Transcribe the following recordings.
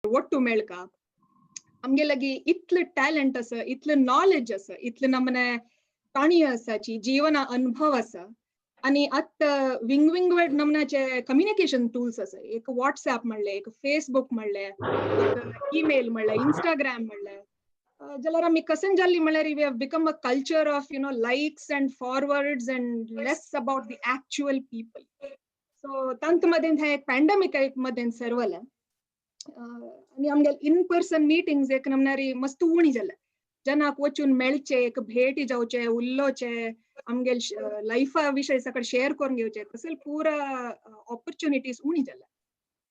ಒಟ್ಟು ಮೇಳ್ಕ आमगेलागी इतलं टॅलेंट असं, इतलं नॉलेज असं, इतलं नमने प्राणी असाची जीवन अनुभव असा आणि आता विंग विंग वेड नमनाचे कम्युनिकेशन टूल्स असं, एक व्हॉट्सअप म्हणले, एक फेसबुक म्हणले, एक ईमेल म्हणले, इंस्टाग्राम म्हणले, जलारा मी कसन जाल्ली म्हणल्यार we have become a culture of likes and forwards and less about the actual people. So तंत मध्ये हे पॅन्डेमिक मध्ये सर्वला आणि आमगे इन पर्सन मीटिंग्स एक नमनारी मस्त उणी जाला जनाक वचून मेळचे, एक भेटी जावचे, उल्लोचे, आमगे लाईफा विषय सकड शेअर करून घेवचे तसल पुरा ऑपॉर्च्युनिटीज उणी जाला.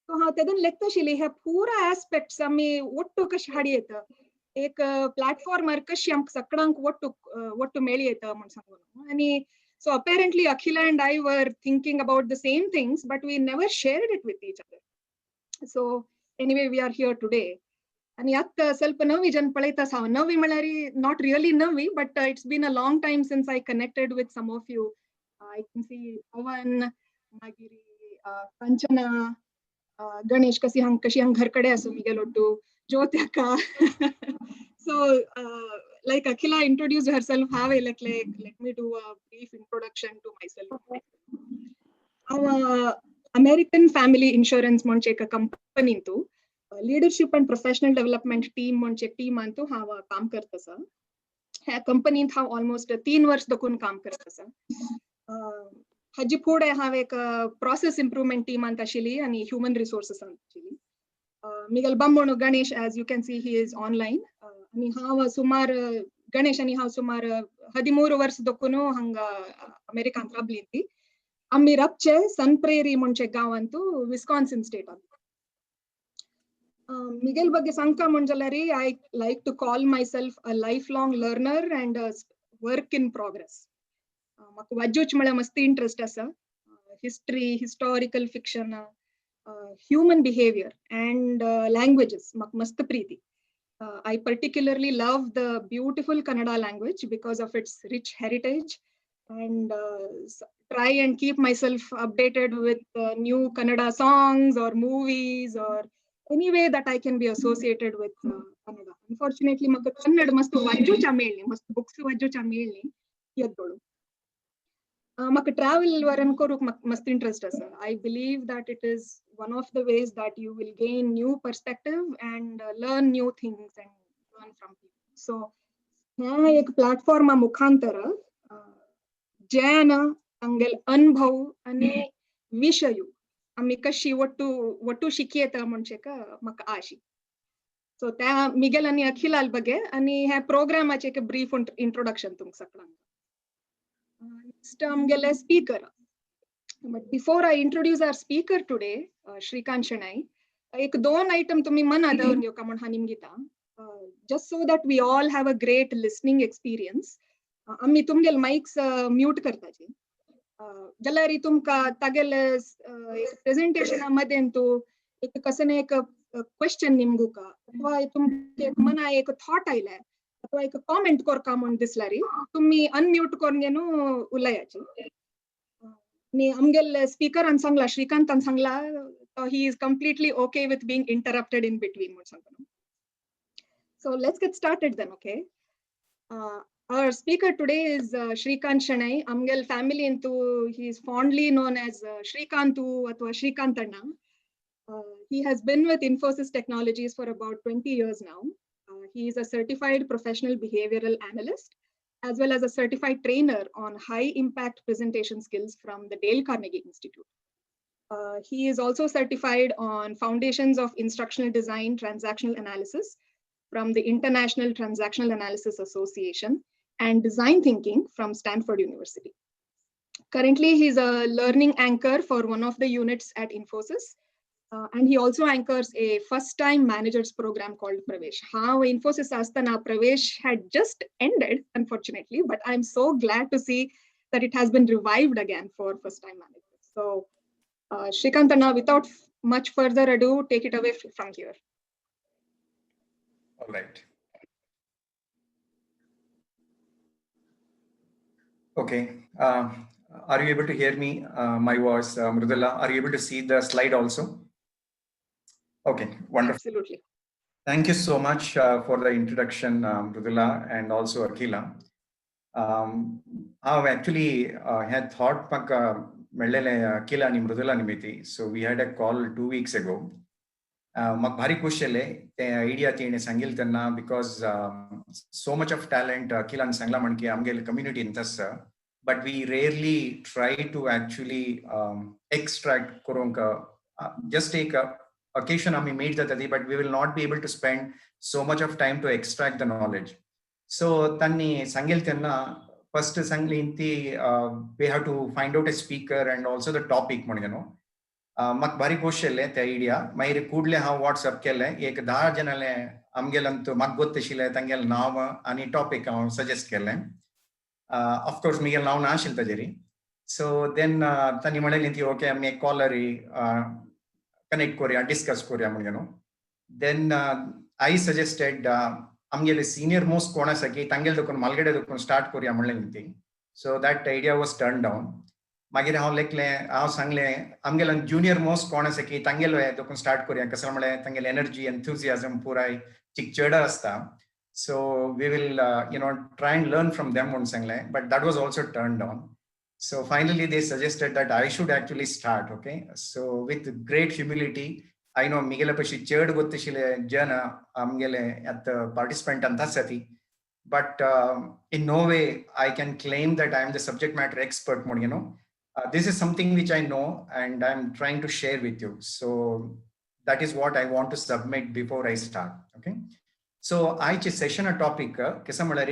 सो हांव तेदन लेखताशिल्ली ह्या पुरा ऍस्पेक्ट्स आमी ಒಟ್ಟು कशी हाडी येता, एक प्लॅटफॉर्मार कशी आमकां सगळ्यांक ಒಟ್ಟು मेळी येता म्हण सांगून. आणि so apparently Akhila and I were thinking about the same things, but we never shared it with each other. So anyway, we are here today. And yatta ಸ್ವಲ್ಪ ನವಿ ಜನ ಪಳೈತಾ ಸಾವ ನವಿ ಮಳರಿ not really Navi, but it's been a long time since I connected with some of you. I can see Pawan, Magiri, Kanchana, Ganesh kasi hang ghar kade asu Miguel Ottu, Jyoti akka. So like Akhila introduced herself, have a let me do a brief introduction to myself. Our American Family Insurance म्हणचे एक company तो leadership and professional development team म्हणचे team आणतो हांव काम करत आसा. ह्या कंपनीत हांव ऑलमोस्ट 3 वर्ष दोकून काम करत आसा. हाजी फुडें हांव एक प्रोसेस इम्प्रुवमेंट टीमांत आशिल्ली आनी ह्युमन रिसोर्सेस आशिल्ली. मिगेल बांबोणो Ganesh as you can see he is online आनी हांव सुमार गणेश आनी हांव सुमार 13 वर्ष दोकून हांगा अमेरिकांत राबली ती. आम्ही रबचे सन प्रेरी म्हणचे गांवांतू विस्कॉन्सिन स्टेटांत. मिगेल ಬಗ್ಗೆ सांगता म्हणजल्यारी I like to call myself a lifelong learner and a work in progress. म्हाका वाजूच म्हळ्यार मस्त इंटरेस्ट आसा. History, historical fiction, human behaviour and languages म्हाका मस्त Preeti. I particularly love the beautiful Kannada language because of its rich heritage and try and keep myself updated with new Kannada songs or movies or any way that I can be associated with Kannada. Unfortunately, म्हाका कन्नड मस्त वाजूचा मेळ्ळी, मस्त books वाजूचा मेळ्ळी येदोळू. म्हाका travel वरन करूक मस्त interest आसा. I believe that it is one of the ways that you will gain new perspective and learn new things and learn from people. So ह्या एक प्लॅटफॉर्मा मुखांतर ज्ञान आमगेल अनुभव आणि विषय आम्ही कशी ಒಟ್ಟು शिकी येता म्हणचे का म्हाका आशी. सो त्या मिगेल आणि अखिलाल बगे आणि ह्या प्रोग्रामाचे एक ब्रीफ इंट्रोडक्शन तुमक सगळ्यांक. नेक्स्ट आमगेले speaker. But before I introduce our speaker today, Shreekanth Shenoy, एक 2 आयटम तुम्ही मना दवरून घेवका म्हण हांव निमगीता. Just so that we all have a great listening experience. आम्ही तुमगेल माइक्स म्यूट करताचे. जाल्यार तुमकां तागेल प्रेझेंटेशना मध्ये तू एक कसं एक क्वेश्चन निमगुका अथवा तुमचे मना एक थॉट आयला अथवा एक कॉमेंट करका म्हण दिसल्यार तुम्ही अनम्यूट करून घेऊन उलयाचे. आणि आमगेल स्पीकरान सांगला, श्रीकांतान सांगला, he is completely okay with being interrupted in between म्हणून सांगता. So let's get started then. Okay. Our speaker today is Shreekanth Shenoy. Amgel family into he is fondly known as Shreekanth athwa Shreekanthana. He has been with Infosys Technologies for about 20 years now. He is a certified professional behavioral analyst as well as a certified trainer on high impact presentation skills from the Dale Carnegie Institute. He is also certified on foundations of instructional design transactional analysis from the International Transactional Analysis Association and design thinking from Stanford University. Currently, he's a learning anchor for one of the units at Infosys, and he also anchors a first-time managers program called Pravesh. How Infosys Astana Pravesh had just ended, unfortunately, but I'm so glad to see that it has been revived again for first-time managers. So, Shreekanthana, without much further ado, take it away from here. All right. Okay. Are you able to hear me? My voice, Mrudula. Are you able to see the slide also? Okay, wonderful. Absolutely. Thank you so much for the introduction, Mridula, and also Akila. I've actually had thought Akila ni Mridula nimiti. So we had a call 2 weeks ago. Mak bhari खुश चले ते idea तीने संगील करना because so much of talent Akila and Sangla manke amgel community in tas, but we rarely try to actually extract koronka. Just take a occasion we made that, but we will not be able to spend so much of time to extract the knowledge. So tanni sangil tenna first sanglinti we have to find out a speaker and also the topic monigano. मक भारी खुश चले ते idea मायरे कूडले हाँ WhatsApp केले एक 10 जनाले आमगेलंतु मक गोत्तेशिले तंगेल नाव आणि टॉपिक हांव सजेस्ट केले ऑफ कोर्स मिगेल नाव नाशिल तजेरी सो देन तनी म्हणलेली ओके आमी एक कॉलरी कनेक्ट करूया डिस्कस करूया म्हणून देन आई सजेस्टेड आमगेले सीनियर मोस्ट कोण आसा की तांगेल देखून मालगडे देखून स्टार्ट करूया म्हणलेली so that idea was turn down मागीर हांव लेखलें हांव सांगलें आमगेलो ज्युनियर मोस्ट कोण आसा की तांगेलो हे देखून स्टार्ट करूया कसो म्हळ्यार तांगेले एनर्जी एन्थुजियाजम पुराय चिकचेडा आसता so we will try and learn from them म्हणून सांगलें but that was also turn down so finally they suggested that I should actually start okay so with great humility I know मिगेले पशी चड गोत्तशिले जन आमगेले आत पार्टिसिपेंट आसा ती but in no way I can claim that I am the subject matter expert म्हणून this is something which I know and I'm trying to share with you. So that is what I want to submit before I start. Okay. So आजचे session a topic कसा म्हळ्यार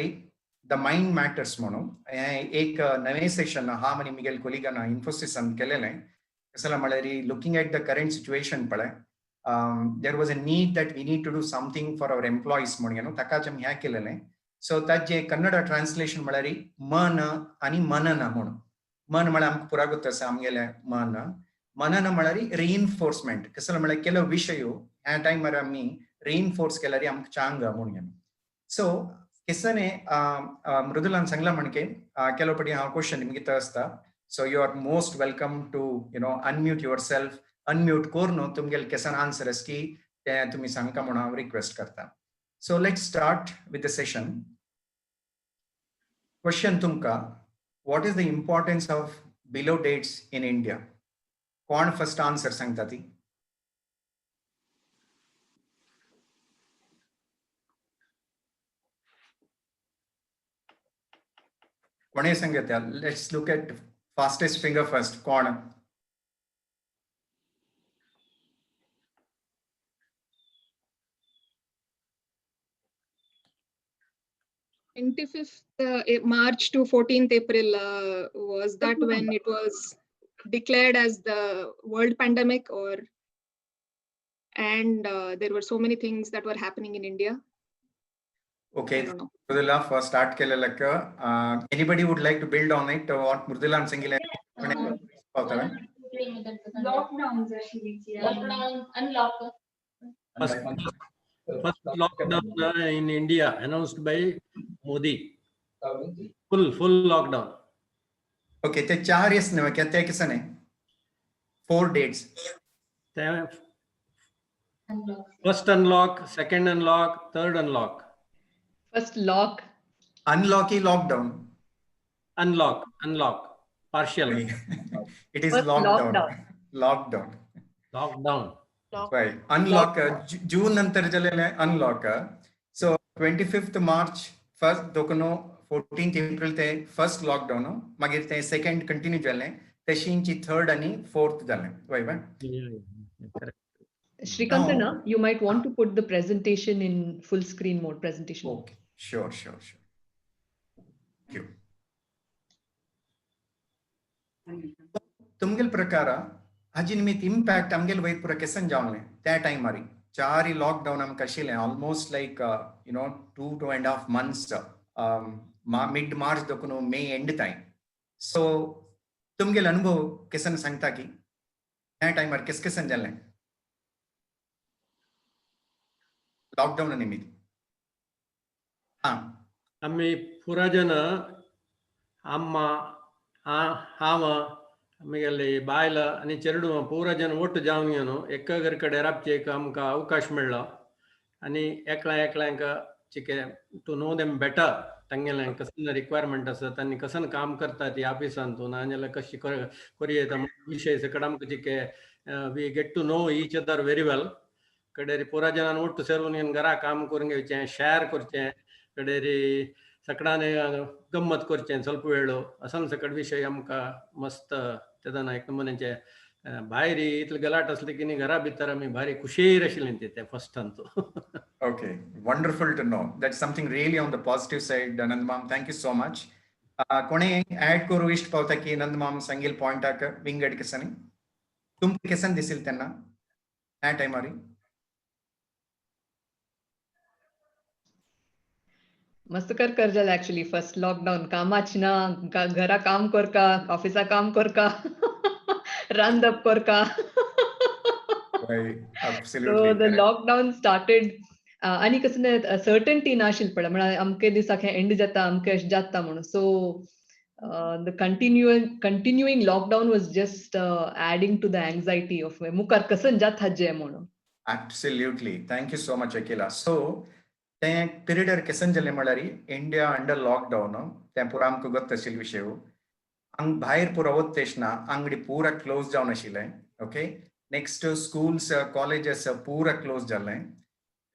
the mind matters म्हणून एक नवे session हा money Miguel कोलिगाना Infosys अन केलेले कसला म्हळ्यार looking at the current situation पळय there was a need that we need to do something for our employees म्हणून ताकाच आमी ह्या केलेले सो ताजे कन्नड ट्रान्सलेशन म्हळ्यार मन आणि मनन म्हणून मन म्हळ्यार आमकां पुरा गोत्ता आसा आमगेले मन मनन म्हळ्यार रिइन्फोर्समेंट कसलो म्हळ्यार केलो विशय ह्या टायमार आमी रिइन्फोर्स केल्यार आमकां चांग म्हणून सो किसने मृदुलान सांगला म्हणके केलो पटी हांव क्वेश्चन निमगे आसता so you are most welcome to unmute yourself unmute करून तुमगेले केसन आन्सर आस की ते तुमी सांगता म्हणून हांव रिक्वेस्ट करता so let's start with the session question तुमकां what is the importance of below dates in India? कोण first answer सांगता ती? कोणे सांगता? Let's look at fastest finger first. कोण? March to 14th April was that when it was declared as the world pandemic or and there were so many things that were happening in India. Okay, Mridula first start केलेलं anybody would like to build on it what Mridula and Sangile lockdown unlock First lockdown in India announced by Modi. Full lockdown. Okay, ते 4 years ने क्या ते किसने 4 dates. First unlock, second unlock, third unlock. first lock Unlocky lockdown. Unlock. Partial. It is First lockdown. Right. Unlock June नंतर जलेले unlock. So 25th March first दोकनो 14th April ते first lockdown मागीर ते second continue जाले तशींची third आणि fourth जाले right right Correct. Shreekanth, you might want to put the presentation in full screen mode presentation. Okay, sure. Thank you. तुमगेल प्रकार हाजी निमित्त impact आमगेल वयर पुरा केसन जावले त्या टायमारी 4 लॉकडाउन आमकां आशिल्लें almost like 2.5 months mid March दोकून मे एंड ताईं सो तुमगेल अनुभव केसन सांगता की त्या टायमार केसन जालें लॉकडाउन निमित्त आम्ही पुरा जन आम्मा हांव आमगेले बायला आनी चेडूं पुरा जन ओट्ट जावन घेवन एका घर कडेन राबचेक आमकां अवकाश मेळ्ळो आनी एकल्याक चिके टू नो देम बेटर तांगेलें कसलें रिक्वायरमेंट आसा तांणी कसन काम करतात ती ऑफिसांतून नाजाल्यार कशी कोरी येता विशय सकट आमकां चिके we get to know each other very well कडेरी पुरा जनान ओट्ट सेरून घेवन घरा काम करून घेवचें शेअर करचें कडेरी सकडाने गम्मत करचें ಸ್ವಲ್ಪ वेळ असन सकट विशय आमकां मस्त तेदना एक नमुन्याचे भायर इतलें गलाट आसलें की न्ही घरा भितर आमी भारी खुशीर आशिल्लीं ते फस्टांतू Okay, wonderful to know. That's something really on the positive side. Nandmam, thank you so much. कोणी ऍड करू इष्ट पावता की नंदमाम सांगेल पॉइंट आक विंगड केसनी तुमकां केसन दिसिल तेन्ना ह्या टायमारी मस्त करजालें एक्चुअली फर्स्ट लॉकडाउन कामाची ना घरा काम करका ऑफिसा काम करका रांदप करका Absolutely. So the lockdown started आणि कसं सर्टनटी नाशिल्ली पळय म्हळ्यार अमके दिसाक हें एंड जाता अमके अशें जाता म्हणून सो the continuing lockdown was just adding to the anxiety of मुखार कसन जाता जे म्हणून Absolutely. Thank you so much, Akila. So, ते पिरियडर केसन जालें म्हळ्यार इंडिया अंडर लॉकडावन तें पुरो आमकां ಗೊತ್ತशिल्ल विशय हांग भायर पुरो वत्तेशना अंगडी पुरा क्लोज जावन आशिल्लें ओके नेक्स्ट स्कूल्स कॉलेजेस पुरा क्लोज जालें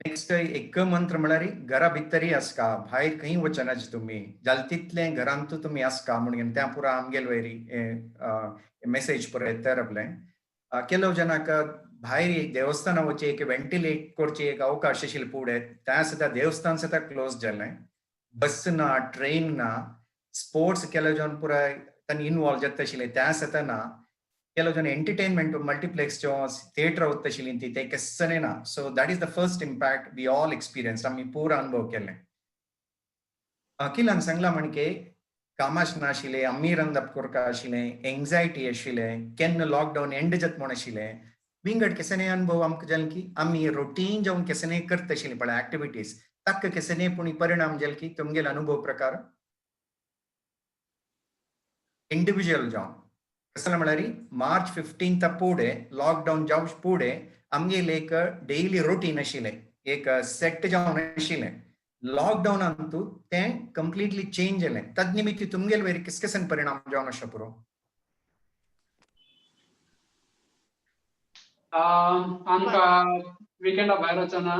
नेक्स्ट एक मंत्र म्हळ्यार घरा भितरी आसका भायर खंय वचनाचे तुमी जाल तितलें घरांतू तुमी आसका म्हणून त्या पुरा आमगेल वयरी मेसेज पुरो येतारपलें केलो जनाक भायर एक देवस्थान वचे एक वेंटिलेट करचे एक अवकाश आशिल्ले फुडें त्या सुद्दां देवस्थान सुद्दां क्लोज जालें बस ना ट्रेन ना स्पोर्ट्स केलो जन पुराय तांणी इनवॉल्व जाता आशिल्ले त्या सुद्दां ना केलो जन एंटरटेनमेंट मल्टीप्लेक्स थिएटर वता आशिल्लीं ती ते केसने ना so that is the first impact we all experience आमी पुरो अनुभव केलें अखिलान सांगला म्हणके कामाच नाशिल्लें आमी रांदप करता आशिल्लें एंग्जायटी आशिल्लें केन्ना लॉकडावन एंड जाता म्हण आशिल्लें विंगड केसने अनुभव आमकां जालें की आमी रोटीन जावन केसने करता आशिल्लीं पळय एक्टिविटीज ताका केसने पूण परिणाम जाले की तुमगेले अनुभव प्रकार इंडिविज्युअल जावन कसं म्हळ्यार मार्च 15 फुडें लॉकडावन जावचे फुडें आमगेलें एक डेली रोटीन आशिल्लें एक सेट जावन आशिल्लें लॉकडावनांतू तें कंप्लीटली चेंज जालें तद निमित्त तुमगेले वयर केसन परिणाम जावन आसा पुरो आमकां विकेंडा भायर वचना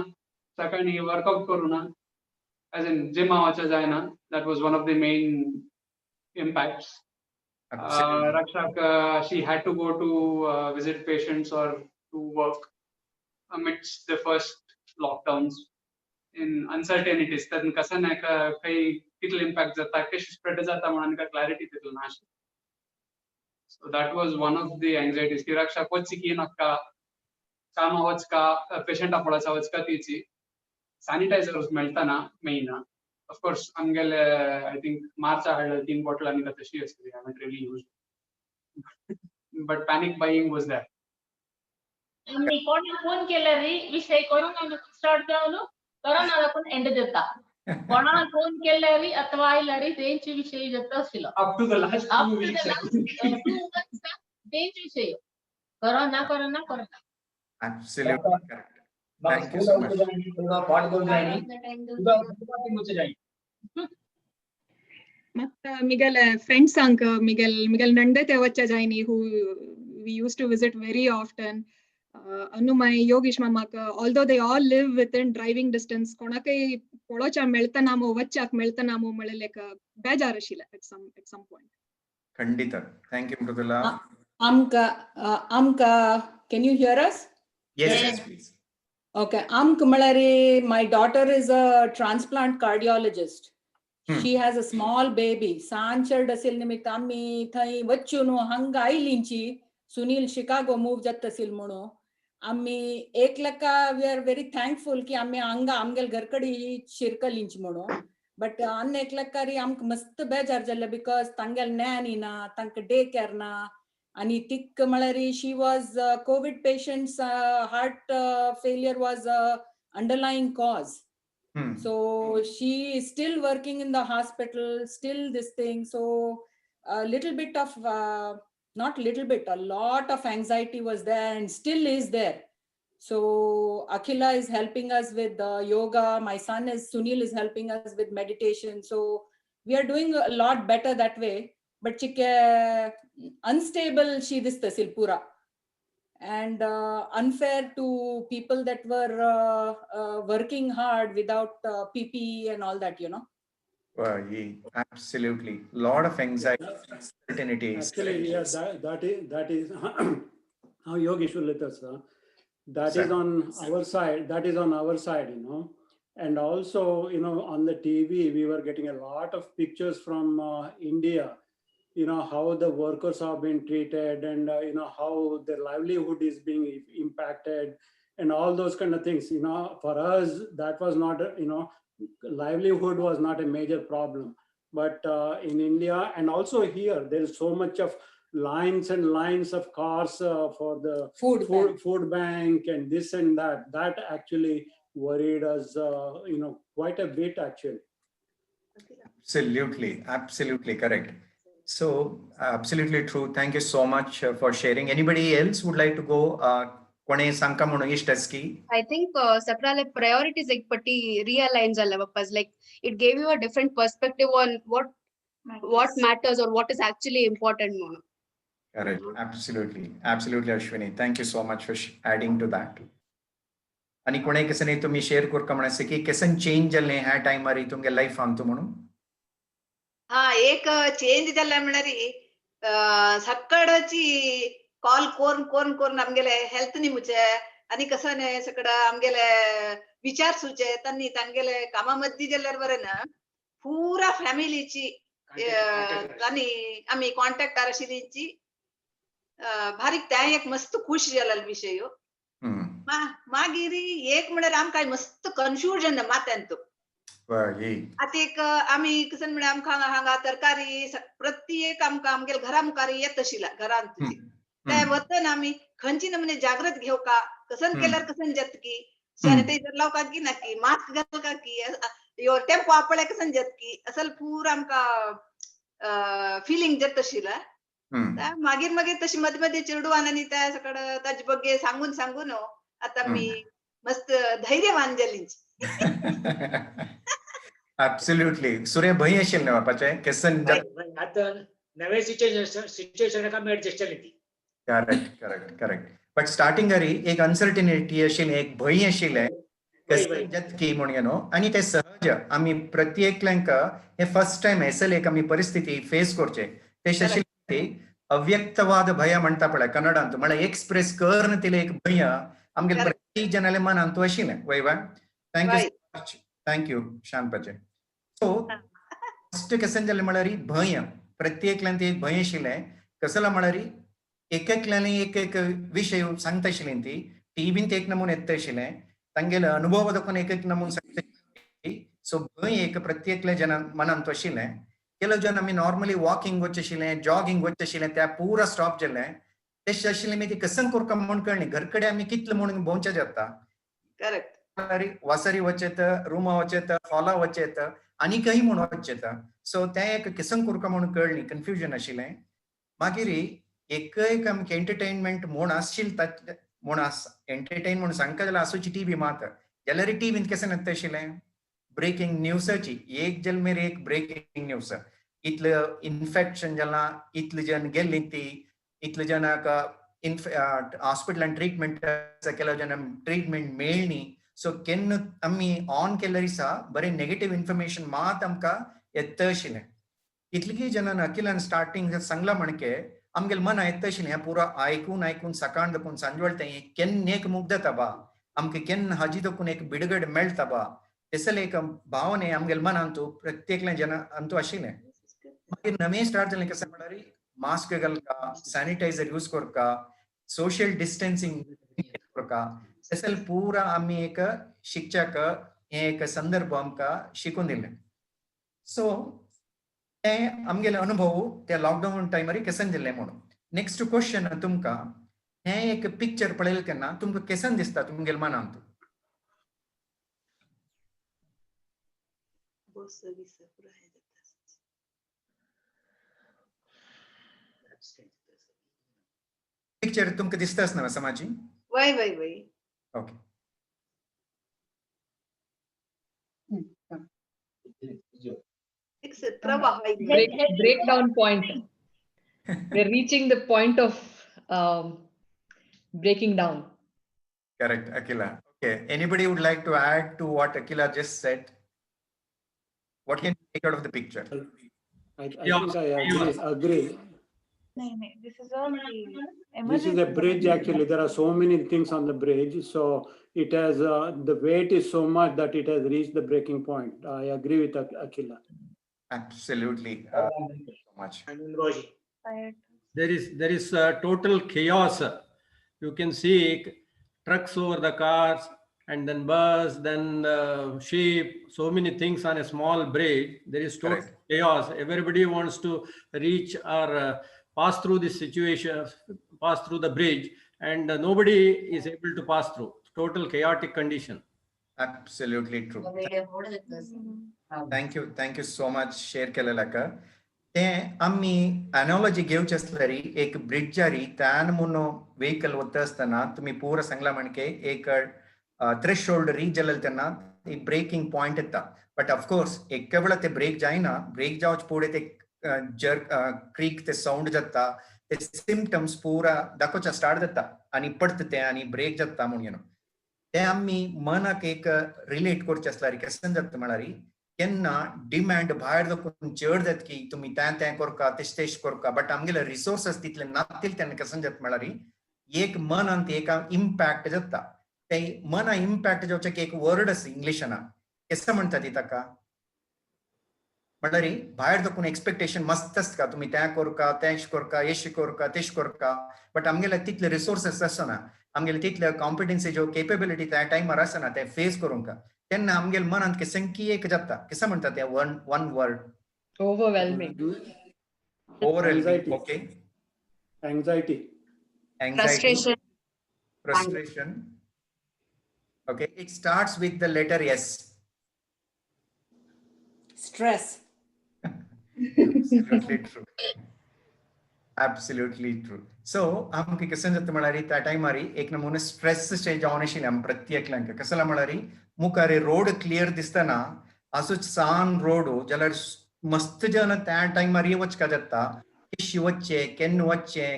सकाळी वर्कआउट करूना एज इन जिमा वचूं जायना that was one of the main impacts Rakshak, she had to go to visit patients or to work amidst the first lockdowns in uncertainties. Then kasan hai ka kai kitla impact jata hai kashi spread jata manan ka clarity titla nash. So that was one of the anxieties. Ki Rakshak what's ki nakka kama what's ka patient apolacha what's ka tichi sanitizers meltana main. Of course, Angel, I think March I had 3 bottle and I haven't really used. But panic buying was there. मी कोणी phone केला रे विषय corona start जावलो corona पण and जाता कोणाला phone केला रे अथवा आयला रे त्यांचे विषय जाता आशिल्लो Up to the last 2 weeks. त्यांचे विषय corona corona corona Absolutely correct. Thank you so much. ಮತ್ತೆ ಮಿಗಲ್ ಫ್ರೆಂಡ್ಸ್ ಅಂಕ ಮಿಗಲ್ ನಂಡತೆ ವಚ್ಚ ಜಾಯ್ನಿ who we used to visit very often ಅನ್ನು ಮೈ ಯೋಗೀಶ್ ಮಾಮಾಕ although they all live within driving distance ಕೊಣಕೈ ಪೊಳೋಚ ಮೆಳ್ತನಾಮೋ ವಚ್ಚಾಕ್ ಮೆಳ್ತನಾಮೋ ಮಳೆಲೆಕ ಬೇಜಾರ್ ಆಶಿಲ್ಲ at some point ಖಂಡಿತ thank you Mridula amka can you hear us yes please okay amka malari my daughter is a transplant cardiologist she has a small baby sanchar dasil nimit ammi thai vachunu hanga ailinchi sunil chicago move jattasil muno ammi ek laka we are very thankful ki ammi anga amgel garkadi shirkalinch muno but anne ek lakari amk mast bejar jalla because tangel nanny na tank day care na ani tik malari she was covid patients heart failure was underlying cause so she is still working in the hospital still this thing so a little bit of not little bit, a lot of anxiety was there and still is there. So Akhila is helping us with yoga. My son Sunil is helping us with meditation. So we are doing a lot better that way. But unstable she this tasil pura. And unfair to people that were working hard without PPE and all that, you know. Absolutely. Lot of anxiety, uncertainties. Actually, yeah, that is how Yogeshwar sir. That is Sir. on our side. That is on our side, you know. And also, you know, on the TV, we were getting a lot of pictures from India, you know, how the workers are being treated and, you know, how their livelihood is being impacted and all those kind of things. You know, for us, that was not, you know, livelihood was not a major problem. But in India and also here, there is so much of lines and lines of cars for the food bank and this and that. That actually worried us, you know, quite a bit actually. Absolutely correct. So absolutely true. Thank you so much for sharing. Anybody else would like to go? Kone sanka mono ishtaski. I think separate priorities like patti realigns all of like it gave you a different perspective on what matters or what is actually important. Mono. Correct. Absolutely, Ashwini. Thank you so much for adding to that. आणि कोणे कसं नाही तुम्ही share करता म्हणायचं की कसं change जाल्ले ह्या टायमार तुमगे लाईफ आमतो म्हणून एक चेंज जाल्ले म्हणल्यार सकाळची कॉल कोरून कोरून आमगेले हेल्थ निमुचे आणि कसं नाही सगळं आमगेले विचार सुचे त्यांनी तांगेले कामामध्ये जाल्यार बरें ना पुरा फॅमिलीची आणि आम्ही कॉन्टॅक्ट आशिल्लीची भारीक त्या एक मस्त खुश जाला विषय मागीर एक म्हळ्यार आमकां मस्त कन्फ्युजन मात्यांत आता एक आम्ही कसं म्हणे आमकां हांगा तरकारी प्रत्येक आमकां आमगे घरा मुखार येत आशिल्ला घरांत त्या वतन आमी खंयची नमुने जागृत घेव का कसन केल्यार कसन जेत की सॅनिटायझर लावका की नाकी मास्क घालका की टेम्पो आपळे कसन जेत की असल पूरा आमकां फिलिंग जेत आशिल्ला मागीर तशी मध्ये मध्ये चिरडून आणि त्या सगळं ताजे बग्गे सांगून आता मी मस्त धैर्यवान जालींची Absolutely. Surya bhai ashil na bapache kesan आता नवे सिच्युएशन का मी ऍडजस्ट केली ती correct but starting गरी एक uncertainty ashil एक भय ashil है kesan जत की म्हणून आणि ते सहज आम्ही प्रत्येकल्यांका हे फर्स्ट टाइम एसल एक आम्ही परिस्थिती फेस करचे ते शशिल अव्यक्तवाद भय म्हणता पळय कन्नडांत मला एक्सप्रेस करन तिले एक भय आमगे प्रत्येक जनाले मनांत आशिल्लें viva thank you शांतपचे so first केसन जालें म्हळ्यार भय प्रत्येकल्यान ते एक भय आशिल्लें कसला म्हळ्यार एकल्यानी एक विशय सांगता आशिल्लीं ती टीव्हीन एक नमून येता आशिल्लें तांगेले अनुभव देखून एक नमून सांगता सो भय एक प्रत्येकल्या जनान मनांत आशिल्लें केलो जन आमी नॉर्मली वॉकिंग वच्चे आशिल्लें जॉगिंग वच्चे आशिल्लें त्या पूरा स्टॉप जाल्लें तेश आशिल्लें मी ती कसन करता म्हूण कळ्ळें घर कडेन आमी कितलें म्हणून भोंवचे जाता करेक्ट वासरी वचेत रूमा वचेत हॉला वचेत आणि काही म्हणून वचेत सो ते एक किसन कुरका म्हणून कळली कन्फ्युजन आशिल्लें मागीर एक आमकां एंटरटेनमेंट म्हूण आसशील म्हूण एंटरटेन म्हणून सांगता जाल्यार आसूची टीव्ही मात जाल्यार टीव्हीन केसन येता आशिल्लें ब्रेकिंग न्यूजाची एक जल्मेर एक ब्रेकिंग न्यूज इतलं इन्फेक्शन जालां इतले जन गेल्लीं ती इतले जनाक हॉस्पिटलान ट्रीटमेंट केलो जन ट्रीटमेंट मेळ्ळी सो केन्ना आमी ऑन केल्यार दिसा बरें नेगेटिव्ह इन्फॉर्मेशन मात आमकां येता आशिल्लें इतली जनान अखिलान स्टार्टींग सांगला म्हणके आमगेल मन येता आशिल्लें हें पुरो आयकून सकाळ देखून सांजवेळ तें केन्ना एक मुग्धता बा आमकां केन्ना हाजी देखून एक बिडगड मेळटा बा तेसल एक भावने आमगेल मनांत प्रत्येकल्या जनांत आशिल्लें मागीर नवें स्टार्ट जालें कशें म्हळ्यार मास्क घालका सॅनिटायझर यूज करका सोशल डिस्टन्सिंग करका तेसल पूरा आमी एक शिक्षक हे एक संदर्भ आमकां शिकून दिले सो ते आमगेले अनुभव त्या लॉकडाऊन टायमार केसन दिल्ले म्हणून नेक्स्ट क्वेश्चन तुमकां हे एक पिक्चर पळयलें तेन्ना तुमकां केसन दिसता तुमगेल मनांत पिक्चर तुमकां दिसता आसना समाची? वय वय वय. Okay. Breakdown point. We're reaching the point of breaking down. Correct, Akila. Okay. Anybody would like to add to what Akila just said? What can you take out of the picture? I think I agree. This is all This is a bridge. Actually, there are so many things on the bridge. So it has the weight is so much that it has reached the breaking point. I agree with Akila. Absolutely. Thank you so much. There is total chaos. You can see trucks over the cars, and then bus, then sheep, so many things on a small bridge. There is total chaos. Everybody wants to reach or pass through this situation, pass through the bridge, and nobody is able to pass through. Total chaotic condition. Absolutely true. Thank you so much, Share Kelalaka. ते आम्ही analogy घेऊच असल्यारी एक bridge जारी त्यान म्हणून vehicle वता असताना तुम्ही पूरा सांगला म्हणके एक threshold reach जालेल तेन्ना एक breaking point येता. But of course एक वेळा ते break जायना, break जावच पुढे ते jerk creak ते sound जाता, ते symptoms पूरा दाखवचा start जाता आणि पडत ते आणि break जाता म्हणून ते आम्ही मनाक एक relate करच असल्यारी कसं जाता म्हणारी केन्ना डिमांड भायर दाखवून चड जात की तुम्ही त्या करका तेश करका बट आमगेले रिसोर्सेस तितले नातील तेन्ना कसं जात म्हळ्यार एक मनांत एक इम्पॅक्ट जाता ते मना इम्पॅक्ट जावचे एक वर्ड आसा इंग्लिशान कसं म्हणटा ती ताका म्हळ्यार भायर दाखवून एक्सपेक्टेशन मस्त आसता तुम्ही त्या करका तेश करका येश करका तेश करका बट आमगेले तितले रिसोर्सेस आसना आमगेले तितले कॉम्पिटन्सी जो केपेबिलिटी त्या टायमार आसना ते फेस करूंका तेन्ना आमगेल मनांत कसं की एक जाता कसं म्हणटा ते one word Overwhelming. Okay. Anxiety. Frustration. Okay, it starts with the letter S. Stress. Absolutely true. Absolutely true. So आमकां कसं जाता म्हळ्यार त्या टायमार एक नमुने स्ट्रेस स्टेज जावन आशिल्लें आमी प्रत्येकल्यांक कसं जालें म्हळ्यार मुखार रोड क्लियर दिसतना असोच सान रोड जाल्यार मस्त जन त्या टायमार वचका जाता केश वच्चे केन्ना वच्चे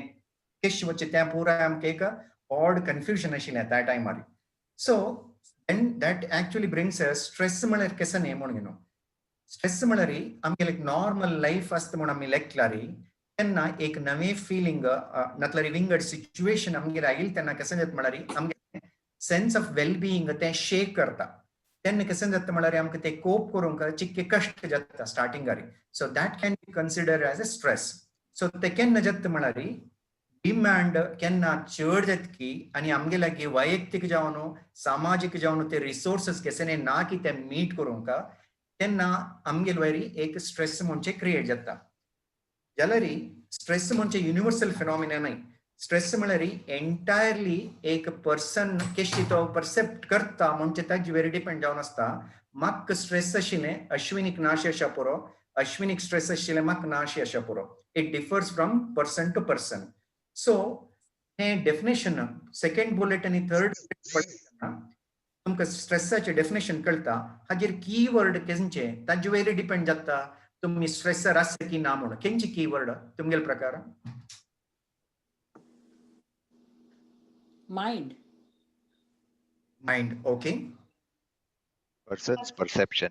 केश वच्चे त्या पुरा आमकां एक ऑड कन्फ्युजन आशिल्लें त्या टायमार so and that actually brings stress म्हळ्यार कसं न्ही म्हणून स्ट्रेस म्हळ्यार आमगेलें एक नॉर्मल लायफ आसता म्हूण आमी लेखल्यार तेन्ना एक नवें फिलींग नातल्यार विंगड सिच्युएशन आमगेर आयिल्लें तेन्ना कसं जाता म्हळ्यार आमगे सेन्स ऑफ वेल बीइंग ते शेक करता तेन्ना कसं जाता म्हळ्यार आमकां ते कोप करूंक चिक्के कश्ट जाता स्टार्टिंगार so that can be consider as a stress so ते केन्ना जाता म्हळ्यार डिमांड केन्ना चड जाता की आनी आमगे लागी वैयक्तीक जावन सामाजीक जावन ते रिसोर्सेस केसने ना की ते मीट करूंक तेन्ना आमगेल वयरी एक स्ट्रेस म्हणजे क्रिएट जाता जाल्यार स्ट्रेस म्हणजे युनिवर्सल फिनॉमिना न्हय स्ट्रेस म्हळ्यार एंटायरली एक पर्सन कशी तो परसेप्ट करता म्हणजे ताजे वेरी डिपेंड जावन आसता म्हाका स्ट्रेस आशिल्लें अश्विनीक नाशी आसा पुरो अश्विनीक स्ट्रेस आशिल्लें म्हाका नाशी आसा पुरो it differs from person to person so हे डेफिनेशन सेकंड बुलेट आनी थर्ड तुमकां स्ट्रेसाचे डेफिनेशन कळटा हाजेर की वर्ड खंयचे ताजे वेरी डिपेंड जाता तुम्ही स्ट्रेसर आसा की ना म्हणून खंयची की वर्ड तुमगेल प्रकार Mind, okay. Person's perception.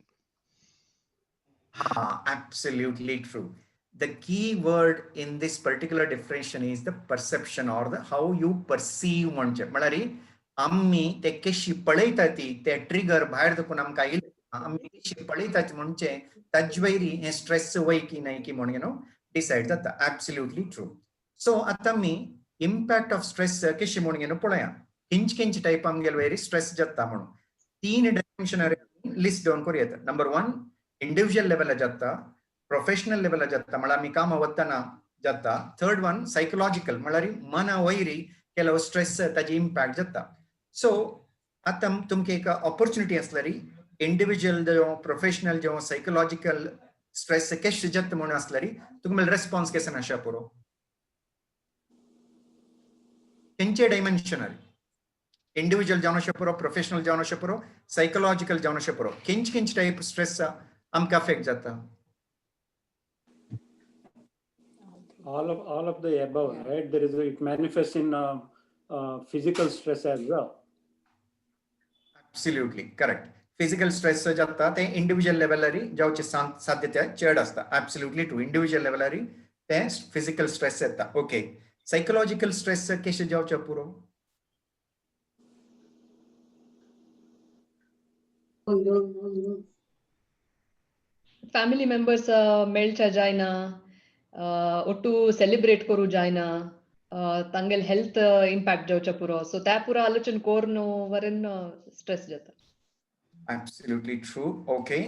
Absolutely true. The key word in this particular definition is the perception or the how you perceive म्हणजे म्हळ्यार आम्ही ते कशी पळयता ती ते ट्रिगर भायर दाखोवन आमकां आयिल्लें आमी कशी पळयता म्हणजे ताजे वयरी हे स्ट्रेस वय की न्हय की म्हणून डिसायड जाता एब्सोल्युटली ट्रू सो आतां आमी इम्पॅक्ट ऑफ स्ट्रेस कशी म्हणून पळया खंयची टायप आमगेले वयरी स्ट्रेस जाता म्हणून 3 डायमेन्शनर लिस्ट डावन करूं येता नंबर 1 इंडिविजुअल लेवल जाता प्रोफेशनल लेवल जाता म्हळ्यार आमी कामां वतना जाता थर्ड वन सायकोलॉजिकल म्हळ्यार मना वयरी केलो स्ट्रेस ताजी इम्पॅक्ट जाता सो आतां तुमकां एक ऑपॉर्च्युनिटी आसल्यार इंडिविजुअल जो प्रोफेशनल जो सायकोलॉजिकल स्ट्रेस कशें जाता म्हणून आसल्यार तुमकां रेस्पॉन्स केसन आसा पुरो खंयचे डायमेन्शनर इंडिविजुअल जावं शकता प्रोफेशनल जावं शकता सायकोलॉजिकल जावं शकता खंयच टायप स्ट्रेस आमकां अफेक्ट जाता all of the above, right? There is it manifests in physical stress as well. Absolutely correct. Physical stress जाता ते इंडिविजुअल लेवलरी जावची साध्यता चड आसता. Absolutely true. इंडिविजुअल लेवलरी ते फिजिकल स्ट्रेस येता. ओके. सायकोलॉजिकल स्ट्रेस कशें जावचे पुरो? फॅमिली मेंबर्स मेळच्या जायना ಒಟ್ಟು ಸೆಲೆಬ್ರೇಟ್ करू जायना तांगेल हेल्थ इंपॅक्ट जावचे पुरो सो त्या पुरा आलोचन कोरन वरन स्ट्रेस जाता Absolutely true. Okay.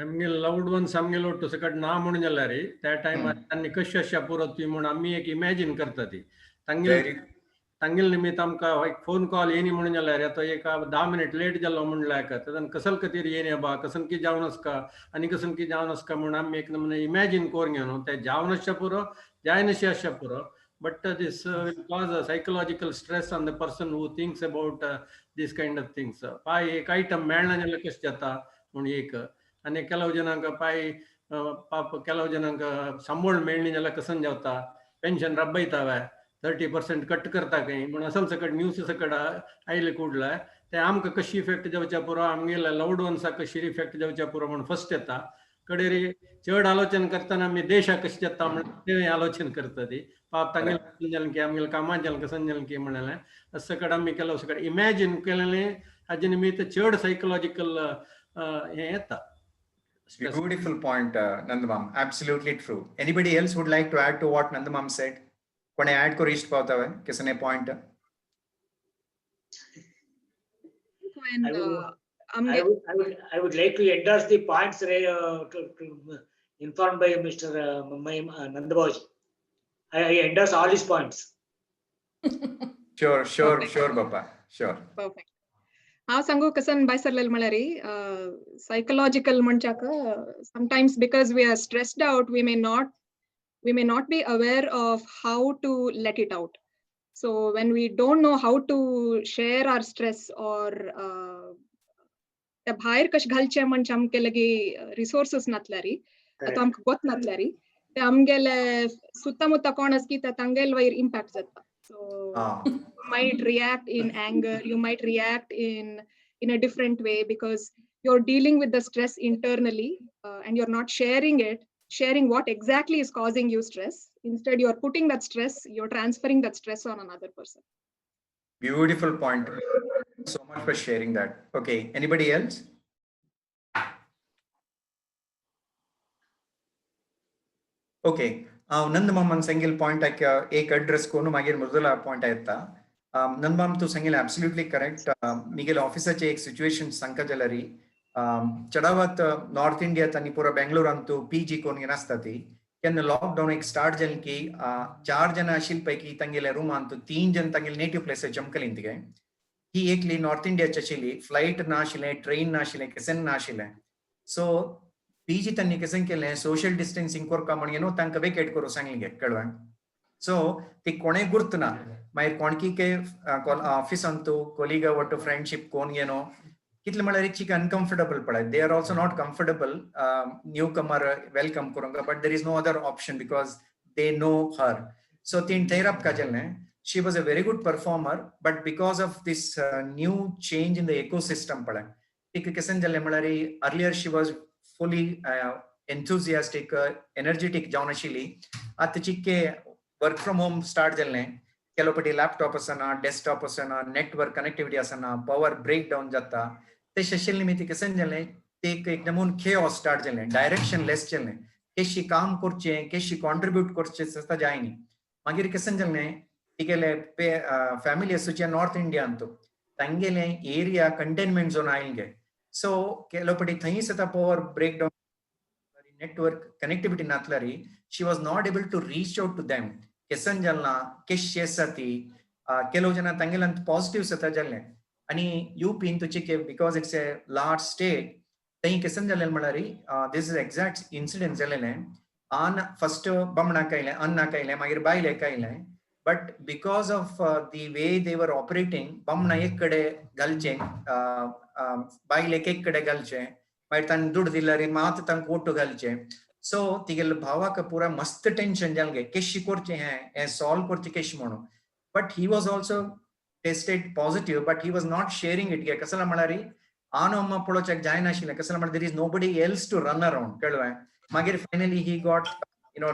आमगे लव्ड वन्स आमगे लोटू सकट ना म्हणून जाल्यार त्या टायमार तांणी कशी अशा पुरत ती म्हणून आमी एक इमॅजिन करता ती तांगेल निमित्त आमकां एक फोन कॉल येनी म्हणून जाल्यार तो एक 10 मिनिट लेट जालो म्हणल्यार तातूंत कसल खातीर येनी बा कसन की जावन आसका आनी कसन की जावन आसका म्हणून आमी एक नमुने इमॅजिन कोर घेवन ते जावन आसच्या पुरो जायनशें आसच्या पुरो but this will cause a psychological stress on the person who thinks about this kind of things. पाय एक आयटम मेळना जाल्यार कशें जाता म्हणून एक आनी ಕೆಲವು ಜನಾಂಕ पाय पाप ಕೆಲವು ಜನಾಂಕ ಸಂಬಳ मेळनी जाल्यार कसन जाता पेन्शन रब्बयतावे 30% कट करता खंय म्हण असल सकट न्यूज सकट आयले कुडला ते आमकां कशी इफेक्ट जावच्या पुरो आमगेल्या लव्ड वन्साक कशी इफेक्ट जावच्या पुरो म्हण फर्स्ट येता कडेरी चड आलोचन करतना आमी देशाक कशें जाता म्हण ते आलोचन करता ती पाप तांगेल जालें की आमगेलें कामां जालें कसन जालें की म्हणलें सकट आमी केलो सकट इमॅजिन केलेलें हाजे निमित्त चड सायकोलॉजिकल हें येता. Beautiful point, Nandamam. Absolutely true. Anybody else would like to add to what Nandamam said? कोणी ऐड को रिस्ट पावता है किसने point I would like to endorse the points informed by Mr. Nandaboj. I endorse all his points. Sure Bappa. Sure. Perfect. हांव सांगू कसन bye सरलेल म्हळ्यार psychological म्हणच्याक sometimes because we are stressed out we may not be aware of how to let it out. So when we don't know how to share our stress or त्या भायर कशें घालचें म्हणचे आमके लगी रिसोर्सेस नातल्यारी आता आमकां गोत नातल्यारी ते आमगेले सुत्तामुत्ता कोण आसा की तांगेल वयर इम्पॅक्ट जाता. So you might react in anger, you might react in a different way because you're dealing with the stress internally and you're not sharing what exactly is causing you stress. Instead, you're putting that stress, you're transferring that stress on another person. Beautiful point. So much for sharing that. Okay, anybody else? Okay. Nandamam सांगेल point एक address कोण मागीर मुर्दला point येता. Nandamam तू सांगेल absolutely correct. Miguel ऑफिसाचे एक situation सांगता जाल्यार चढावत नॉर्थ इंडियात आनी पुरा बेंगलोरांतू PG कोण आसता ती केन्ना लॉकडावन एक स्टार्ट जालें की 4 जन आशिल्ले पैकी तांगेल्या रुमांतू 3 जन तांगेले नेटिव्ह प्लेस जमकलीं तिगे ही एकली नॉर्थ इंडियाची आशिल्ली फ्लायट ना आशिल्लें ट्रेन ना आशिल्लें केसन ना आशिल्लें सो PG तांणी केसन केलें सोशल डिस्टन्सिंग करता म्हण न्हू तांकां वेकेट करूं सांगलें कळवान सो ती कोणें गुर्त ना मागीर कोणकी के ऑफिसांतू कोलिगा वट फ्रेंडशीप कोण न्हू कितले म्हळ्यार एक अनकम्फर्टेबल पळय they are also not comfortable newcomer welcome करूंक but there is no other option because they know her so तीन थैरप काजेलें she was a very good performer but because of this new change in the ecosystem पळय एक केसन जालें म्हळ्यार earlier she was fully enthusiastic energetic जावन आशिल्ली आतां चिक्के वर्क फ्रॉम होम स्टार्ट जाल्लें केलोपटी लॅपटॉप आसना डेस्कटॉप आसना नेटवर्क कनेक्टिविटी आसना पावर ब्रेक डावन जाता ते आशिल्ले निमित्त केसन जालें ते एक नमून खेओस स्टार्ट जालें डायरेक्शन लेस जालें केशी काम करचें केशी कॉन्ट्रिब्यूट करचें जाता जायनी मागीर केसन जालें तिगेले फॅमिली असोचे नॉर्थ इंडियान तांगेले एरिया कंटेनमेंट झोन आयिल्ले सो केलोपटी थंयच आतां power break down network connectivity नातल्यार she was not able to reach out to them केसन जालना केश आसा ती केलो जना तांगेलांत पॉझिटिव्ह जाता जाल्लें आनी यूपीन तुजे because it's a large state थंय केसन जालें म्हळ्यार दिस इज एक्झॅक्ट इन्सिडेंट जालेलें आन फर्स्ट बमणाक आयलें अन्नाक आयलें मागीर बायलेक आयलें but because of the way they were operating, bamna ek kade galche, baile ek kade galche, mai tan dud dillari maat tan kotu galche. So tigel bhava ka pura mast tension jalge keshi korche hain e solve korche kesh mono, but he was also tested positive, but he was not sharing it. Ge kasala malari ano amma polochak jaina shila kasala mal, there is nobody else to run around kelwa magir. Finally he got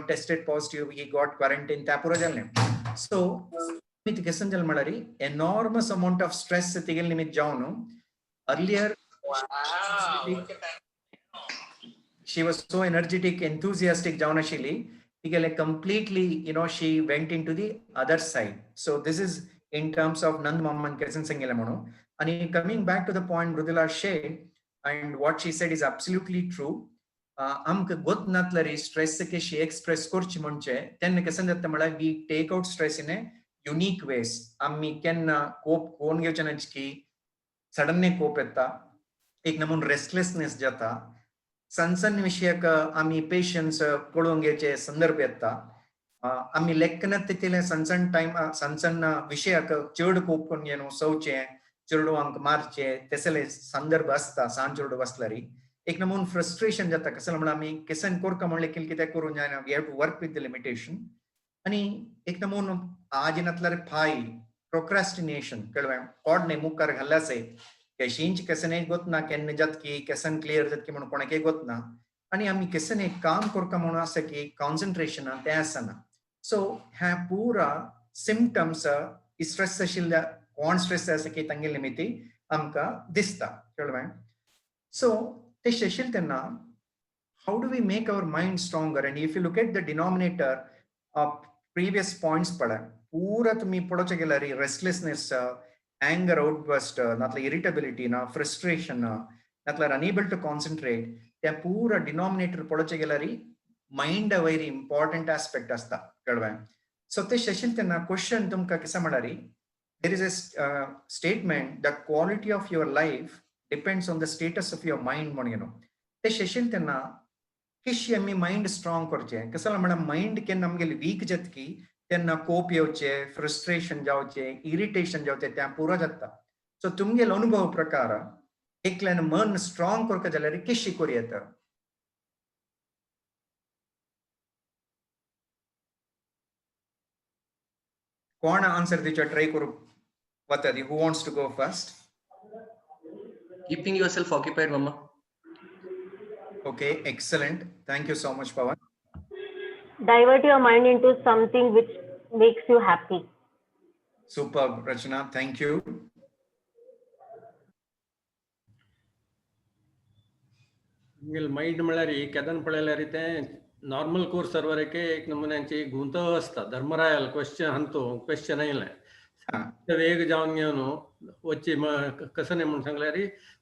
tested positive, he got quarantine tapura jalne. So with kesanjal malari enormous amount of stress tigel nimit jaunu. Earlier she was so energetic, enthusiastic jauna shili tigel completely, she went into the other side. So this is in terms of Nand Mamman kesan sangilamono. And coming back to the point Mrudula shared, and what she said is absolutely true. Amk got natlari stress ke she express korchi munche ten kesandatta mala we take out stress in a unique ways. Ammi ken cope konge chanachki suddenly cope etta ek namun restlessness jata सनसन विषयक आम्ही patience पळोवंगेचे संदर्भ येता. आम्ही लेखनात तितले सनसन time सनसन विषयक चड कोप करून घेवन सवचे चेडवांक मारचे तसले संदर्भ असता सांज चेडू बसल्यारी एक नमून फ्रस्ट्रेशन जाता. कसं म्हणून आम्ही केसन कोरका म्हणले की कितें करून जायना, we have to work with the limitation. आणि एक नमून आजिनातल्यार फाय प्रोक्रास्टिनेशन कळवा कोडने मुखार घाल्लासे केशींच केसने गोतना केन्ना जात की केसन क्लियर जात की म्हणून कोणाके गोतना. आणि आम्ही केसन एक काम करता म्हणून आसा की कॉन्सन्ट्रेशन ते आसना. सो ह्या पुरा सिम्पटम्स स्ट्रेस आशिल्ल्या कोण स्ट्रेस आसा की तांगे निमित्ती आमकां दिसता कळवा. सो ते शेशील तेन्ना how do we make our mind stronger? And if you look at the denominator of previous points pada pura tumi podoche gelari restlessness, anger outburst, natla irritability na frustration natla unable to concentrate, te pura denominator podoche gelari mind a very important aspect asta kadva. So te session te na question tumka kisa madari, there is a statement, the quality of your life depends on the status of your mind monino. ते session त्यांना कशी आम्ही mind strong करचे. कसं म्हणा mind के नमगेले week जात की त्यांना कोप येवचे, फ्रस्ट्रेशन जावचे, इरिटेशन जावचे त्या पुरा जाता. सो तुमगेले अनुभव प्रकार एकल्यान मन स्ट्रॉंग करता जाल्यार कशी करूं येता? कोण आन्सर दिवचे ट्राय करू वता दी? Who wants to go first? Keeping yourself occupied, Mama. Okay, excellent. Thank you so much, Pawan. Divert your mind into something which makes you happy. Superb, Rachana. Thank you. Mind म्हळ्यार केदान पळयल्यार ते normal course सर्वरेके एक नमुन्यांची गुंतव असता. धर्मरायल question हंतो question आयले वेग जावन घेवन वच्ची कसं म्हणून सांगल्यार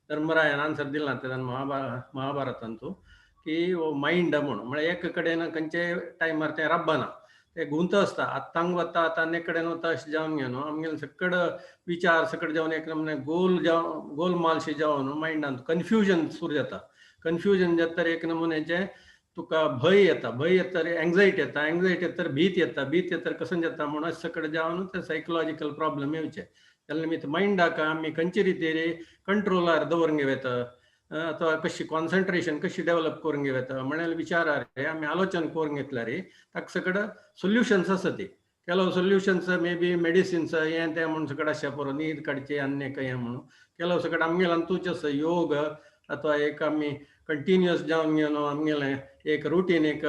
धर्मरायन आन्सर दिला तेदान महाभारतांतू की माइंड म्हणून म्हळ्यार एक कडेन खंयचे टायमार ते रब्बाना ते गुंत असता. आतांक वता आतां आनी कडेन वता अशें जावन घेवन आमगेले सकड विचार सकड जावन एक नमुने गोलमालशी जावन माइंडान कन्फ्युजन सुरू जाता. कन्फ्युजन जाता तर एक नमुन्याचे तुका भय येता, भय येता एंग्जायटी येता, एंग्जायटी येता भीत येता, भीत येता कसं जाता म्हणून सकड जावन ते सायकोलॉजिकल प्रॉब्लेम येवचे. जाल्यार निमित्त माइंडाक आमी खंयचे रितीन कंट्रोलार दवरूंक घेता अथवा कशी कॉन्सन्ट्रेशन कशी डेव्हलप करून घेता म्हळ्यार विचारार आमी आलोचन करून घेतल्यार ताका सकड सोल्युशन्स आसा ती. ಕೆಲವು ಸೊಲ್ಯೂಷನ್ಸ್ ಮೇ ಬಿ ಮೆಡಿಸಿನ್ಸ್ ಏನ್ ते म्हणून सकड अशा परो नीद काडची अन्य काही म्हणून ಕೆಲವು सकड आमगेले अंतूच योग अथवा एक आमी कंटिन्युअस जावन घेवन आमगेले एक रुटीन एक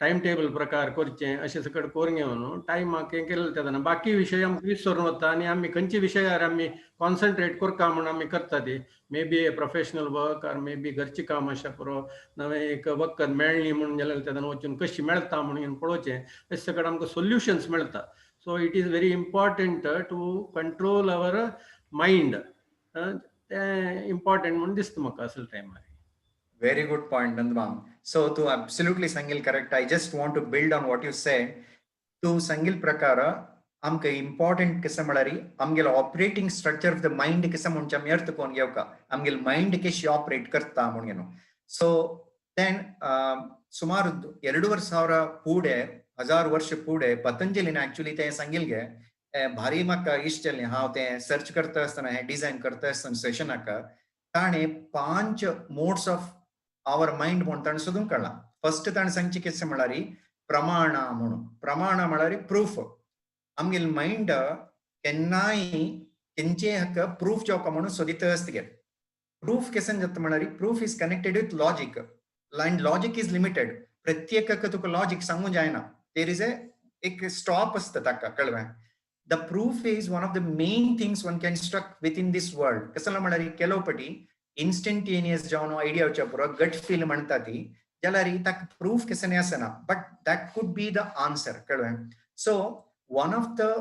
टाइम टेबल प्रकार करचे अशें सकड करून घेवन टायमाक हें केलें तेदना बाकी विशय आमकां विसरून वता आनी आमी खंयच्या विशयार आमी कॉन्सन्ट्रेट करता म्हणून आमी करता ती may be a professional work or may be घरची काम अशा पुरो नवें एक वखद मेळ्ळी म्हणून जाल्यार तेदना वचून कशी मेळटा म्हणून पळोवचें अशें सकड आमकां सोल्युशन्स मेळटा. So it is very important to control our mind. तें इम्पॉर्टंट म्हणून दिसता म्हाका असले टायमार. Very good point, Nandmam. So to absolutely Sangil correct, I just want to build on what you said. To Sangil prakara, amke important kisa malari, amgel operating structure of the mind kisa muncha myarth kon gyavka, amgel mind keshi operate karta muneno. So then sumar 2,500 pude 1000 वर्ष पुढे पतंजलीने actually ते सांगिलगे भारी म्हाका इश्ट जालें हांव तें search करता आसतना हें डिझायन करता आसतना सेशनाक ताणें 5 मोड्स ऑफ आवर मायंड म्हूण ताणें सोदूंक काडला. फर्स्ट ताणें सांगचें कितें म्हळ्यार प्रमाणा म्हणून. प्रमाणा म्हळ्यार प्रूफ. आमगेल मायंड केन्नाय तेंचे हाका प्रूफ जावपा म्हणून सोदिता आसता. प्रूफ केसन जाता म्हळ्यार proof is connected with logic and logic is limited. प्रत्येकाक तुका लॉजिक सांगूं जायना. देर इज एक स्टॉप असता ताका कळ्ळें. The proof is one of the main things one can struck within this world. कसं म्हळ्यार केलो पटी इन्स्टंटेनियस जावन आयडिया येवच्या पुरो गट फील म्हणटा ती जाल्यार ताका प्रूफ केसन आसना. But that could be the answer कळ्ळें. So one of the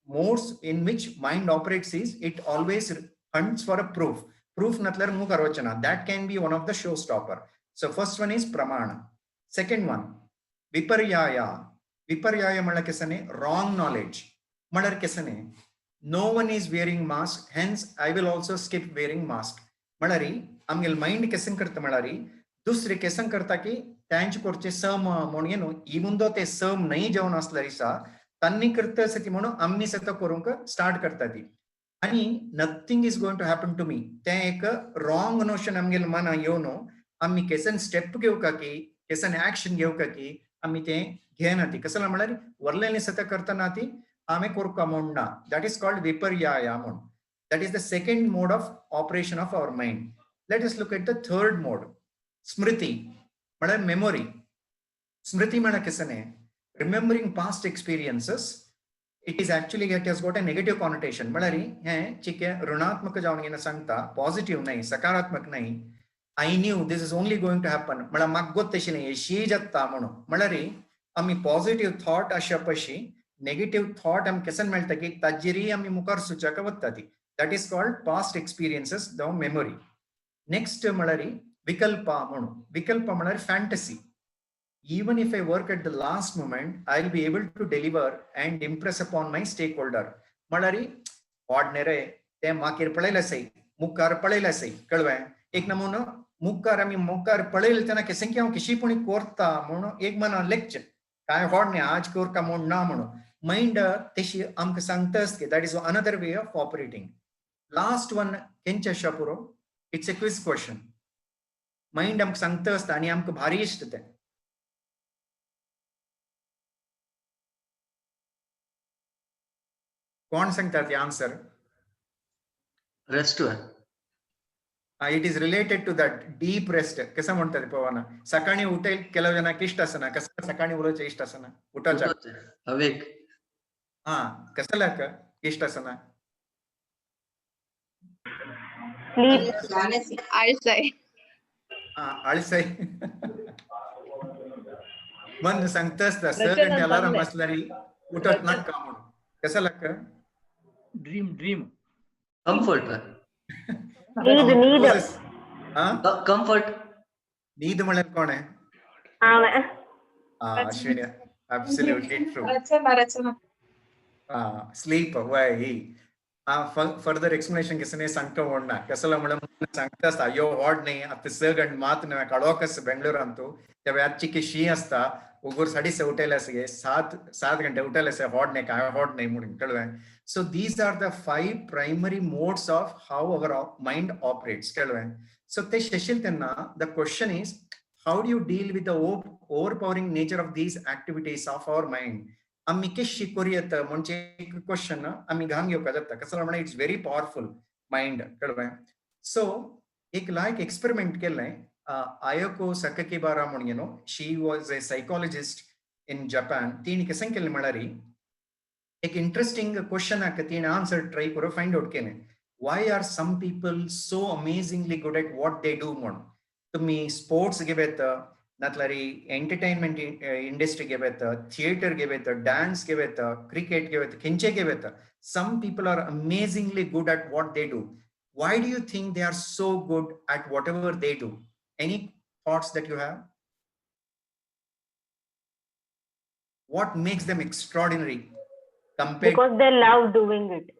modes in which mind operates is it always hunts for a proof. Proof natlar mukarvachana. That can be one of the showstopper. So first one is pramana. Second one, viparyaya. Viparyaya mala kesane wrong knowledge. Malar kesane no one is wearing mask. Hence I will also skip wearing mask. Malari amgel mind kesen karta malari. Dusre kesen karta ki त्यांच कोरचे सम म्हणून येनो इमुंदो ते सम नाही जावन असलरी सा तन्नी करता सती म्हणून आम्ही सत करूंक स्टार्ट करता ती. आणि nothing is going to happen to me. ते एक रॉंग नोशन आमगेल मन येवन आम्ही केसन स्टेप घेवका की केसन ऍक्शन घेवका की आम्ही ते घेना ती. कसं म्हळ्यार वरलेली सत करतना ती आम्ही कोरका म्हूण ना. दॅट इज कॉल्ड विपर्याया म्हूण. That is the second mode of operation of our mind. Let us look at the third mode. स्मृती म्हळ्यार मेमोरी. स्मृती म्हळ्यार केसने remembering past experiences. It is actually, it has got a negative connotation. म्हळ्यार हें चिके ऋणात्मक जावन येना सांगता, पॉझिटिव्ह नाही, सकारात्मक नाही. I knew this is only going to happen. म्हळ्यार म्हाका गोत्तशें येशी जाता म्हणून. म्हळ्यार आमी पॉझिटिव्ह थॉट अशा पशी नेगेटिव्ह थॉट आमी केसन मेळटा की ताजेरी आमी मुखार सुचाक वता ती. That is called past experiences जावं मेमोरी. नेक्स्ट म्हळ्यार विकल्पा म्हणून. विकल्प म्हळ्यार fantasy. Even if I work at the last moment, I'll be able to deliver and impress upon my stakeholder. म्हळ्यार ऑर्डिनरी ते मागीर पळयला सई मुखार पळयला सई कळ्ळें. एक नमुनो मुखार आमी मुखार पळयले तेन्ना केसें की हांव केशीपणी कोरता म्हणून एक मन लेक्चर काय व्हडणे आज कोरका म्हूण ना म्हणून मायंड तेशी आमकां सांगता आसता. That is another way of operating. Last one केंचे आसा पुरो. It's a quiz question. Mind आमकां सांगता आसता आनी आमकां भारी इश्ट तें. कोण सांगता ती answer. Rest. It is related to that deep rest. कसं म्हणतात पवाना सकाळी उठेल केलो जनाक इष्ट आसना. कसं सकाळी उलोवचें इष्ट आसना उठोवच्या अवेक. हा कसल्याक इष्ट आसना. आळसाय. आळसाय. मन सांगता आसता स गंटे अलार्म आसल्यार उठत नाका म्हणून. कसं लागता. Dream comfort. Need comfort. Need म्हळ्यार कोण आहे. Ashwini. Absolutely true. Sleep. Why? Further explanation किसने सांगता म्हणना. कसला म्हणून सांगता आसता यो व्हड न्ही आतां स गंट मात न्ही काडोकस बेंगलोरान तूं त्या वेळाची की शी आसता उगोर 6:30 उठयला सगे 7 घंटे उठयला से व्हड न्ही काय व्हड न्ही म्हणून कळ्ळें. So these are the 5 primary modes of how our mind operates. कळ्ळें. So ते शेशील तेन्ना the question is how do you deal with the overpowering nature of these activities of our mind. आम्ही कशी करूयेत म्हणजे एक क्वेश्चन आम्ही घाम घेवका जाता. कसं म्हणल्यार इट्स व्हेरी पॉवरफुल मायंड कळ्ळें. सो एक लायक एक्सपेरिमेंट केल्लें. आयोको सकाकीबारा म्हणून न्हू she was a psychologist in Japan. तिणी केसन केल्लें म्हळ्यार एक इंटरेस्टिंग क्वेश्चनाक तिणें आन्सर ट्राय करून फायंड आउट केलें. Why are some people so amazingly good at what they do म्हणून. तुम्ही स्पोर्ट्स घेवेत नातल्यार एंटरटेनमेंट इंडस्ट्री घेवेत थिएटर घेवेत डान्स घेवेत क्रिकेट घेवेत खंयचे घेवेत. Some people are amazingly good at what they do. Why do you think they are so good at what ever they do. Any thoughts that you have. What makes them extraordinary compared? Because they love doing it.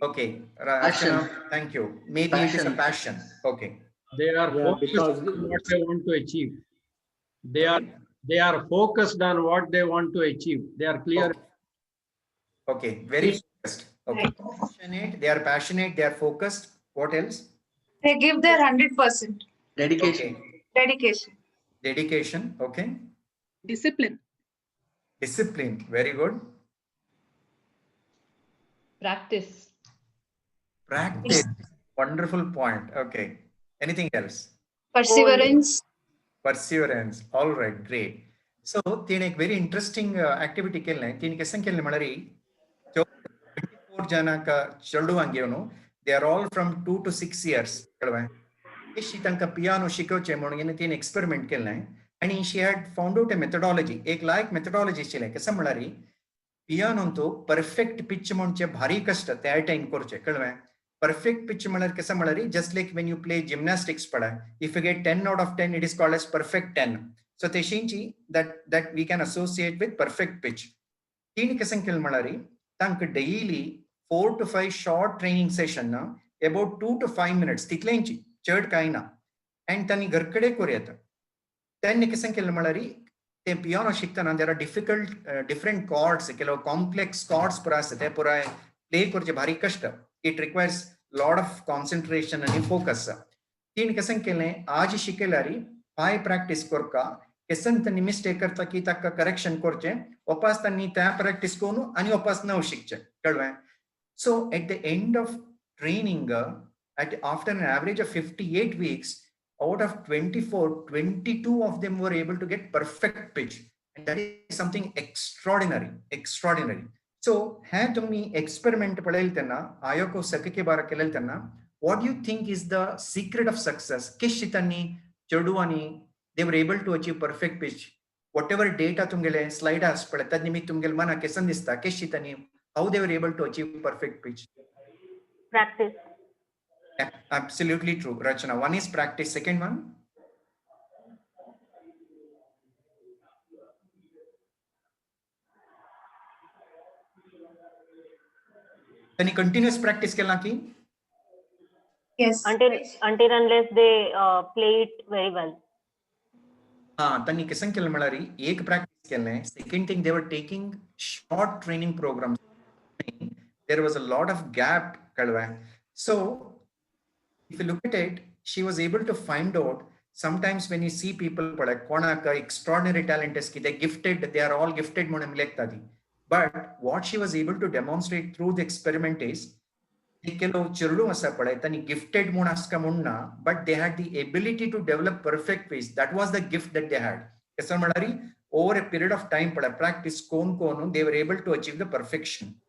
Okay, Rachana, thank you. Maybe it is a passion. Okay. They are focused on what they want to achieve. They are they are focused on what they want to achieve. They are clear. Okay, very focused. Okay, passionate. They are passionate. They are focused. What else? They give their 100%. Dedication. Okay. Dedication. Dedication. Okay. Discipline. Discipline. Very good. Practice. Practice. Wonderful point. Okay. Anything else? Perseverance. Perseverance. All right. Great. So, तीन एक very interesting activity केलने. तीन कैसे केलने मलारी 24 जना का चल्डू आंगे उन्हों. They are all from 2 to 6 years. कलवाएं. इसी तंका piano Shikoh चे मोने ने तीन experiment केलने. And she had found out a methodology. एक लायक methodology चले. कैसे मलारी पियानो तो perfect pitch मोंचे भारी कष्ट त्या time कोरचे कलवाएं. Perfect pitch malar kesa malari, just like when you play gymnastics pada. If you get 10 out of 10, it is called as perfect 10. So teshinchi that we can associate with perfect pitch. Teen kesankil malari, tank daily 4 to 5 short training session na about 2 to 5 minutes. Tiklenchi, churd kaina. And tani garkade koreata. 10 kesankil malari, te piano shiktana, there are different chords, complex chords purasate pura play korje bhari kashta. It requires a lot of concentration and focus. तीन किसन के लिए आज शिकेलारी पाई practice कोरका किसन तनी mistake करता की तक का correction कोरचे वापस तनी त्या प्रैक्टिस कोनु अनि वापस न शिकचे Kalwe. So at the end of training after an average of 58 weeks out of 24, 22 of them were able to get perfect pitch, and that is something extraordinary. So, had तुम्ही experiment पढ़ेल तना, आयो को सके के बारे केलेल तना, what do you think is the secret of success? किस Chithini चढ़ुआनी they were able to achieve perfect pitch. Whatever data तुमगेले slide as पढ़े तद निमित्त तुमगेल मना किसन दिसता किस Chithini how they were able to achieve perfect pitch. Practice. Yeah, absolutely true, Rachana. One is practice. Second one. Any continuous practice kelna ki? Yes. Until unless they play it very well. Tani kisan kel malari ek practice kelne. Second thing, they were taking short training programs. There was a lot of gap kalwa. So if you look at it, she was able to find out sometimes when you see people extraordinary talent is ki they gifted, they are all gifted monam. But what she was able to demonstrate through the experiment is gifted but they had the ability to develop perfect ways. That was the gift that they had. Over a period of time, practice, they were able to achieve the perfection.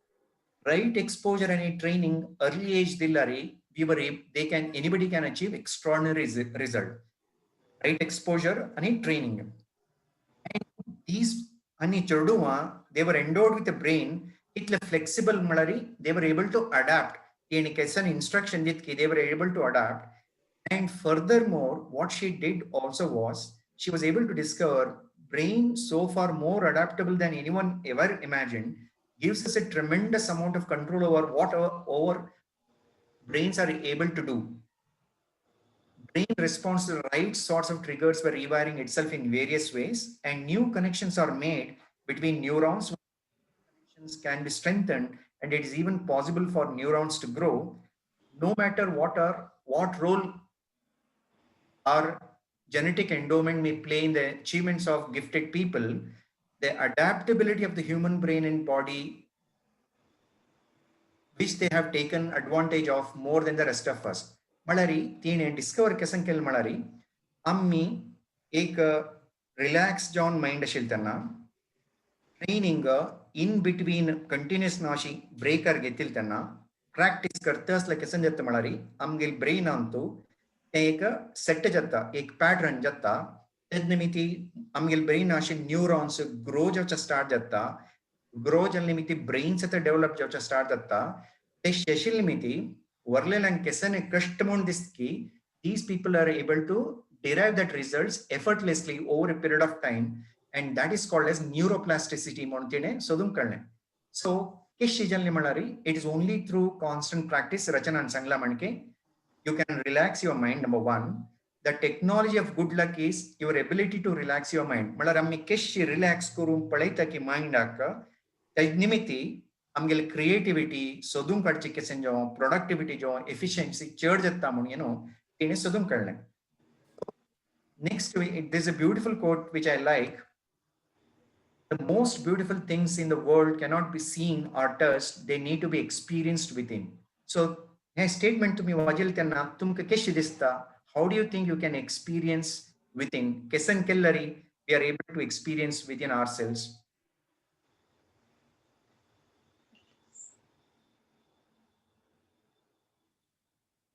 Right exposure and training, early age dillari, anybody can achieve extraordinary result. Right exposure and training. And these they were endowed with a brain, it's flexible malari, they were able to adapt. In instruction, they were able to adapt. And furthermore, what she did also was, she was able to discover brain so far more adaptable than anyone ever imagined, gives us a tremendous amount of control over what our brains are able to do. Brain responds to the right sorts of triggers by rewiring itself in various ways, and new connections are made between neurons. Connections can be strengthened, and it is even possible for neurons to grow, no matter what role our genetic endowment may play in the achievements of gifted people. The adaptability of the human brain and body, which they have taken advantage of more than the rest of us. Malari, tine discover kesankel malari, ammi ek relaxed John mind ashiltana, training in between continuous nashi breaker getiltana, practice kartas like kesanjat malari, amgil brain antu, एक set जाता एक pattern जाता तदनिमिति आमगेल brain आशे neurons grow जावचा start जाता grow जल्निमिति brain से develop जावचा start जाता ते शेशिल निमिति वर्लेलन केसने कष्टमोन दिसकी these people are able to derive that results effortlessly over a period of time, and that is called as neuroplasticity montine sodum karne. So kish jalni malari, it is only through constant practice rachana and sangla manke you can relax your mind, number one. the technology of good luck is your ability to relax your mind. Mala rammi keshi relax kurum palaita ki mind akka tajnimiti amgel creativity sodum kadchike senjo productivity jo efficiency church jatta mun tine sodum karne. Next there's a beautiful quote which I like. The most beautiful things in the world cannot be seen or touched, they need to be experienced within. So a statement to me wajil tanna tumke keshi dista. How do you think you can experience within? Kesan kellari we are able to experience within ourselves.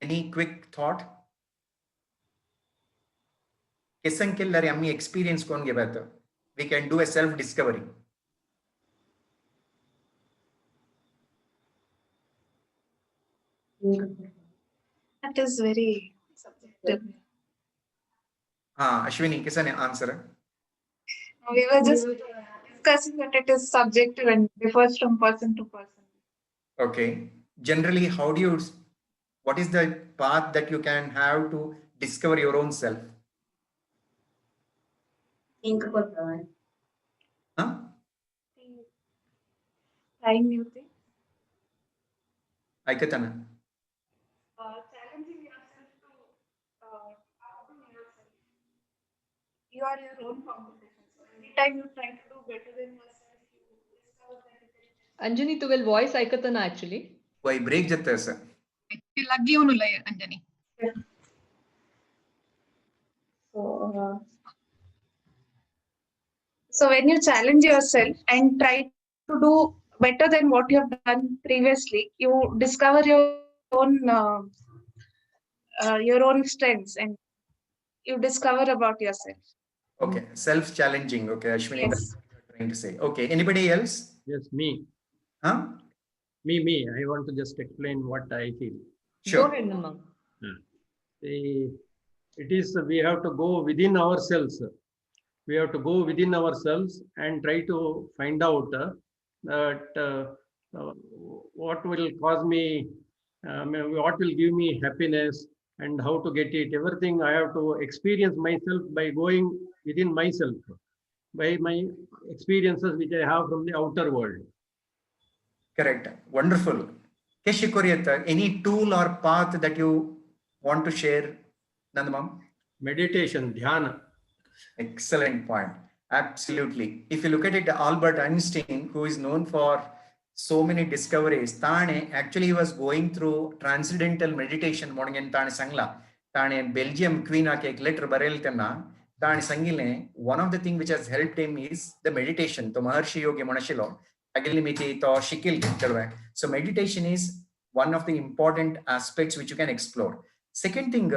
Any quick thought? Kesan kellari ammi experience kon gebata. We can do a self discovery. That is very subjective. Ashwini, kesan answer? We were just discussing that it is subjective and differs from person to person. Okay. Generally, what is the path that you can have to discover your own self? Trying new things. Aikatana. Challenging yourself to outdo yourself. You are your own competition. So anytime you try to do better than yourself, you discover that it is. Anjani, tu will voice aikatana actually. Why break jatta hai sir? Lagi onu lay Anjani. So when you challenge yourself and try to do better than what you have done previously, you discover your own strengths and you discover about yourself. Okay, self-challenging. Okay, Ashwini, Yes. that's what you're trying to say. Okay, anybody else? Yes, me. Huh? Me. I want to just explain what I feel. Sure. Go ahead, Namma. It is, we have to go within ourselves. We have to go within ourselves and try to find out what will cause me, what will give me happiness and how to get it. Everything I have to experience myself by going within myself, by my experiences which I have from the outer world. Correct. Wonderful. Keshi Koryata, any tool or path that you want to share, Nandamam? Meditation, dhyana. Excellent point. Absolutely. If you look at it, Albert Einstein, who is known for so many discoveries, Tane actually was going through transcendental meditation. Morning and Tane Sangla, Tane Belgium Queen ake ek letter barel tanna, Tane Sangile. One of the things which has helped him is the meditation. To Maharshi Yogi Monashilo, Agilimiti to Shikil. So meditation is one of the important aspects which you can explore. Second thing,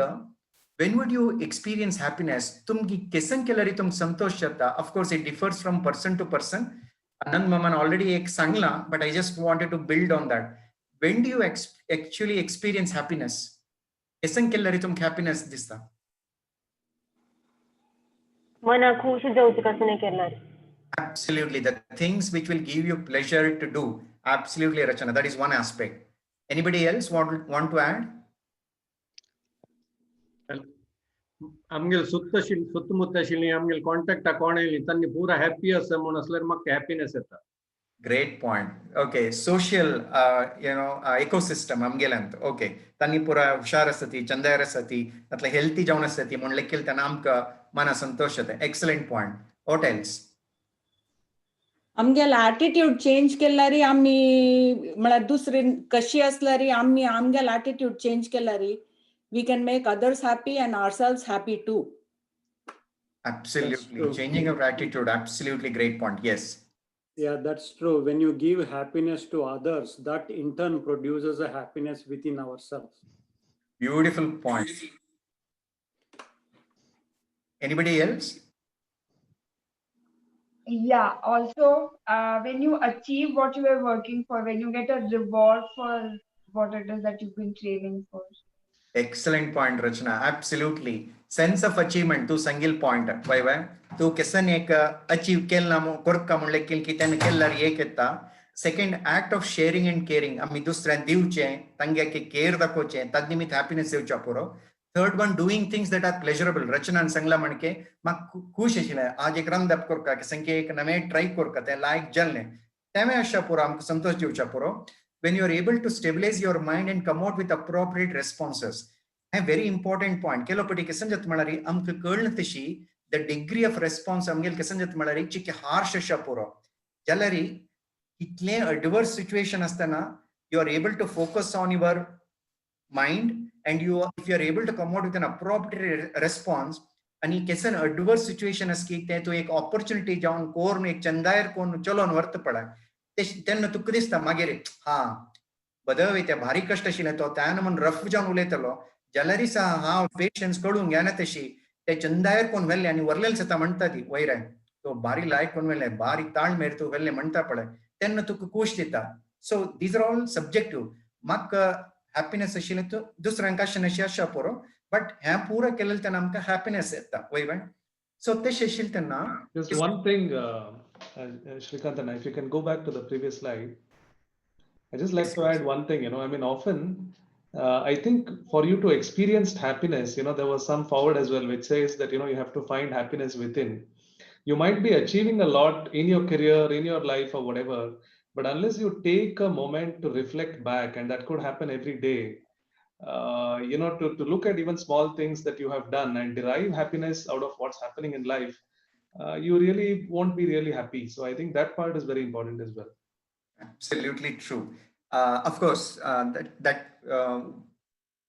when would you experience happiness? Tumgi kesan kelari tum santosh chata. Of course, it differs from person to person. Anand Maman already ek sangla, but I just wanted to build on that. When do you actually experience happiness? Kesan kelari tum happiness dista? Mana khushi jauchi kasane kellari. Absolutely, the things which will give you pleasure to do. Absolutely, Rachana. That is one aspect. Anybody else want to add? Amgil suttumuttashilni amgil contact akoneli tanni pura happiest monasler mak happiness etta. Great point. Okay, social ecosystem amgelant. Okay, tanni pura husharasati, chandarasati, atla healthy jaunasati, monlekil tanamka mana santoshate. Excellent point. What else? आमगेल attitude change केल्यारी आम्ही मला दुसरी कशी असल्यारी आम्ही आमगेल attitude change केल्यारी we can make others happy and ourselves happy too. Absolutely. Changing of attitude. Absolutely great point. Yes. Yeah, that's true. When you give happiness to others, that in turn produces a happiness within ourselves. Beautiful point. Anybody else? Yeah, also when you achieve what you were working for, when you get a reward for what it is that you've been craving for. Excellent point, Rachna. Absolutely. Sense of achievement to Sangil point. Why? Tu kesan ek achieve kel namo korka mulekil kitan kellar eketta. Second, act of sharing and caring. Ami dusran divche, tange ke care da koche, tadnimit happiness sevcha puro. Third one, doing things that are pleasurable. Rachana and Sangla manke mak खुश है आज एक रंग दब कर का के संख्या एक नमे try कर करते हैं like जलने तमे अच्छा पूरा हमको संतोष जी उच्चा पूरा. When you are able to stabilize your mind and come out with appropriate responses, a very important point. Kelo pati ke sanjat malari amke curl tishi the degree of response amgel ke sanjat malari chike harsh asha pura. Jalari itle adverse situation astana you are able to focus on your mind. And if you are able to come out with an appropriate response, आणि कैसे adverse situation असकी तो एक opportunity जाऊन core ने एक चंदायर कोण चलोन वर्त पडा त्यांना तुक दिसता मागेरे हा बदवे त्या भारी कष्ट आशिल्ले तो त्यान म्हण रफ जावन उलयतलो जाल्यार सा हा पेशन्स कळून घेना तशी ते चंदायर कोण व्हेल्ले आणि वरलेल सता म्हणता ती वैराय तो बारी लायक कोण व्हेल्ले बारी ताळ मेर तो व्हेल्ले म्हणता पडे त्यांना तुक खुश दिता. So these are all subjective. म्हाक happiness आशिल्ले तो दुसऱ्यांका शनशी आशा पुरो but ह्या पूरा केलेल तेन्ना आमकां happiness येता वैराय. So ते शेशील तेन्ना just one thing Shreekanth, and if you can go back to the previous slide, I just like to add one thing, I mean, often I think for you to experience happiness, there was some forward as well, which says that, you have to find happiness within. You might be achieving a lot in your career, in your life or whatever, but unless you take a moment to reflect back, and that could happen every day, to look at even small things that you have done and derive happiness out of what's happening in life, you really won't be really happy. So I think that part is very important as well. Absolutely true. Of course,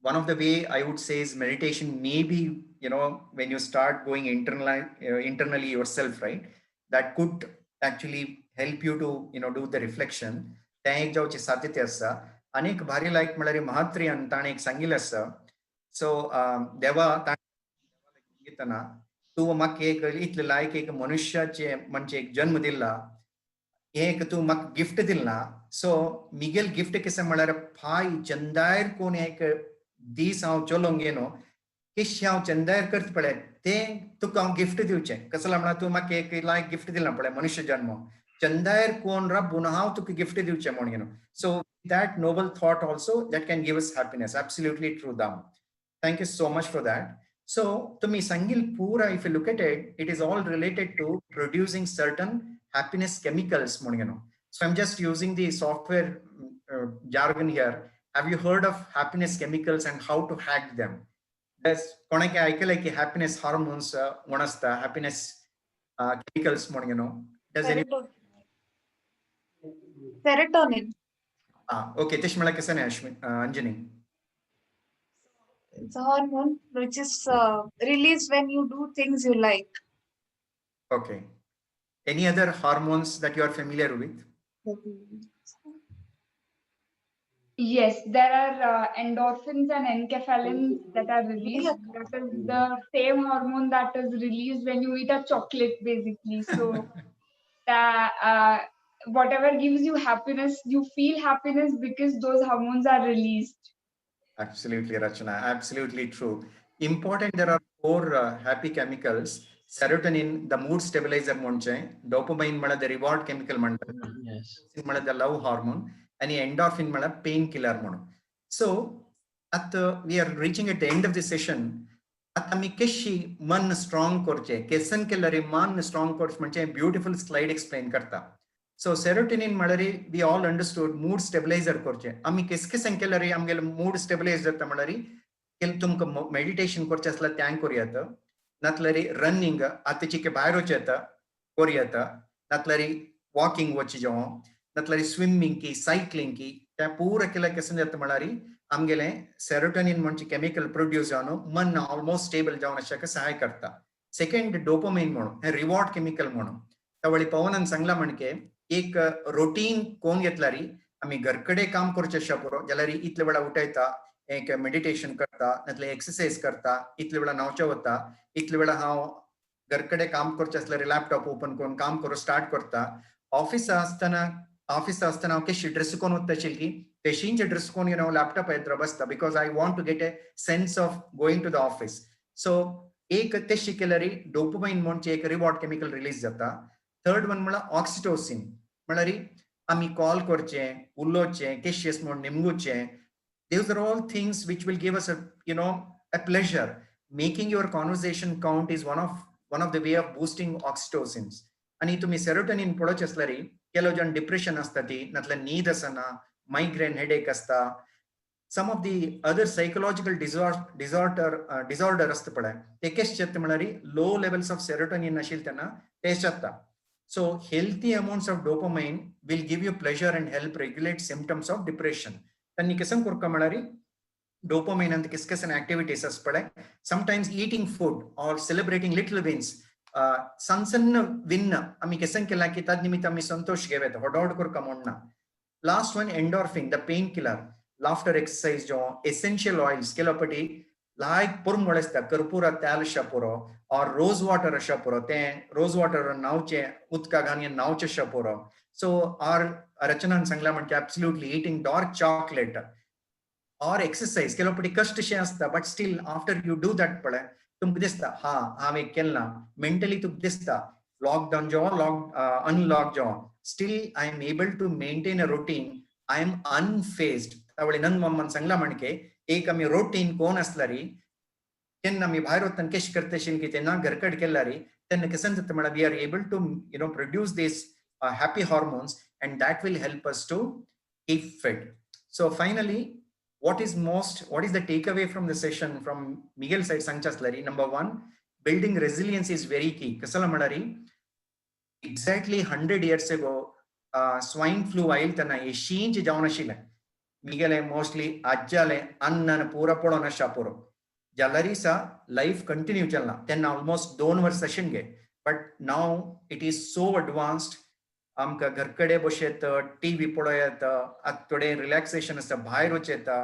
one of the way I would say is meditation. Maybe when you start going internally yourself, right? That could actually help you to do the reflection. त्या एक जावची साध्यते आसा. अनेक भारी लायक म्हळ्यार महात्र्यान ताणे एक सांगिल्लें आसा. सो देवा ताणें तूं म्हाका एक इतले लायक एक मनुष्याचे म्हणजे एक जन्म दिला एक तू म्हाका गिफ्ट दिलना. सो मिगेल गिफ्ट कशें म्हळ्यार फाय चंदायर कोण एक दीस हांव चलोंक गेलो किश हांव चंदायर करता पळय तें तुका हांव गिफ्ट दिवचें कसला म्हळ्यार तूं म्हाका एक लायक गिफ्ट दिला पळय मनुष्य जन्म चंदायर कोण रब्बून हांव तुका गिफ्ट दिवचें म्हण गेलो. सो that noble thought also that can give us happiness. Absolutely true, Dam. Thank you so much for that. So to me sangil pura, if you look at it, it is all related to producing certain happiness chemicals. So I'm just using the software jargon here. Have you heard of happiness chemicals and how to hack them? There's like happiness hormones, happiness chemicals. Does anyone? Serotonin. Okay, Tishmala Kasane Anjani. It's a hormone which is released when you do things you like. Okay. Any other hormones that you are familiar with? Yes, there are endorphins and enkephalins that are released. That is the same hormone that is released when you eat a chocolate, basically. So, whatever gives you happiness, you feel happiness because those hormones are released. Absolutely, Rachana. Absolutely true. Important, there are 4 happy chemicals. Serotonin, the mood stabilizer, dopamine, the reward chemical, yes. The love hormone, and endorphin, painkiller. So, we are reaching at the end of the session. Keshi man strong korche, kesan ke lari man strong korche, beautiful slide explain karta. So serotonin malari we all understood mood stabilizer korche. Ami kiske sankelari amgel mood stabilizer tamalari kel tumka meditation korche asla thank koriyata. Natlari running atichike bayro cheta koriyata. Natlari walking wachijo. Natlari swimming ki cycling ki ta pura kela kesanjata malari amgele serotonin manchi chemical produce jano man almost stable jawna shaka sahay karta. Second dopamine mono reward chemical mono. Tawali pawanan sangla manke एक routine कोण घेतलारी आम्ही घरकडे काम करचे शकरो जाल्यार इतले वेळा उठयता एक meditation करता नातले एक्सरसाइज करता इतले वेळा नावचे वता इतले वेळा हांव घरकडे काम करचे असल्यार लॅपटॉप ओपन करून काम करू स्टार्ट करता ऑफिस आसतना हांव कशी ड्रेस कोण वता आशिल्ली तशींच ड्रेस कोण घेवन हांव लॅपटॉप येत्र बसता because I want to get a sense of going to the office. So एक ते शिकल्यारी डोपामाइन म्हणचे एक रिवॉर्ड केमिकल रिलीज जाता. थर्ड वन म्हळ्यार ऑक्सिटोसिन म्हळ्यार आमी कॉल करचे उलोवचे केशेस म्हण निमगुचे. These are all things which will give us a a pleasure. Making your conversation count is one of the way of boosting oxytocins. आणि तुम्ही सेरोटोनिन पळोवचे आसल्यार केलो जण डिप्रेशन असता ती नातल्या न्हीद असना, मायग्रेन हेडेक असता, some of the other psychological disorder असता पळय ते कशे जाता म्हळ्यार low levels of serotonin आशिल्ले तेन्ना ते जाता. So healthy amounts of dopamine will give you pleasure and help regulate symptoms of depression. तन्नी केसन करका म्हळ्यार dopamine and किसकेसन activities as पड़े. Sometimes eating food or celebrating little wins. सण सण win आम्ही केसन केला की तद निमित्त आम्ही संतोष घेवेत हॉडॉड करका म्हणना. Last one, endorphin, the painkiller. Laughter exercise jo essential oils kelapati like purmolesta karpura tal shapuro or rose water shapuro te rose water nauche utka gani nauche shapuro. So our rachanan sangla manke absolutely eating dark chocolate or exercise kelapati kast she asta, but still after you do that pade tum dista ha ave kelna mentally tum dista lockdown jo unlock jo still I am able to maintain a routine. I am unfazed. त्यावेळी नंद मम्मन सांगला म्हणके एक आम्ही routine कोण असलारी तेन्ना आम्ही भायर वतना कशें करतशील की तेन्ना घरकड केल्यारी तेन्ना केसन जाता म्हळ्यार we are able to produce this happy hormones and that will help us to keep fit. So finally, what is the takeaway from the session from Miguel side सांगचासलारी number 1, building resilience is very key. कसला म्हळ्यारी exactly 100 years ago swine flu oil तेन्ना येशींच जावन आशिल्लें. Miguel mostly ajjale annana pura polona shapuro. Jalarisa life continue chalna. Then almost 2 वर्ष session ge. But now it is so advanced. आमका घरकडे बसयत TV पळयत आत थोडे relaxation असता भायर वचयता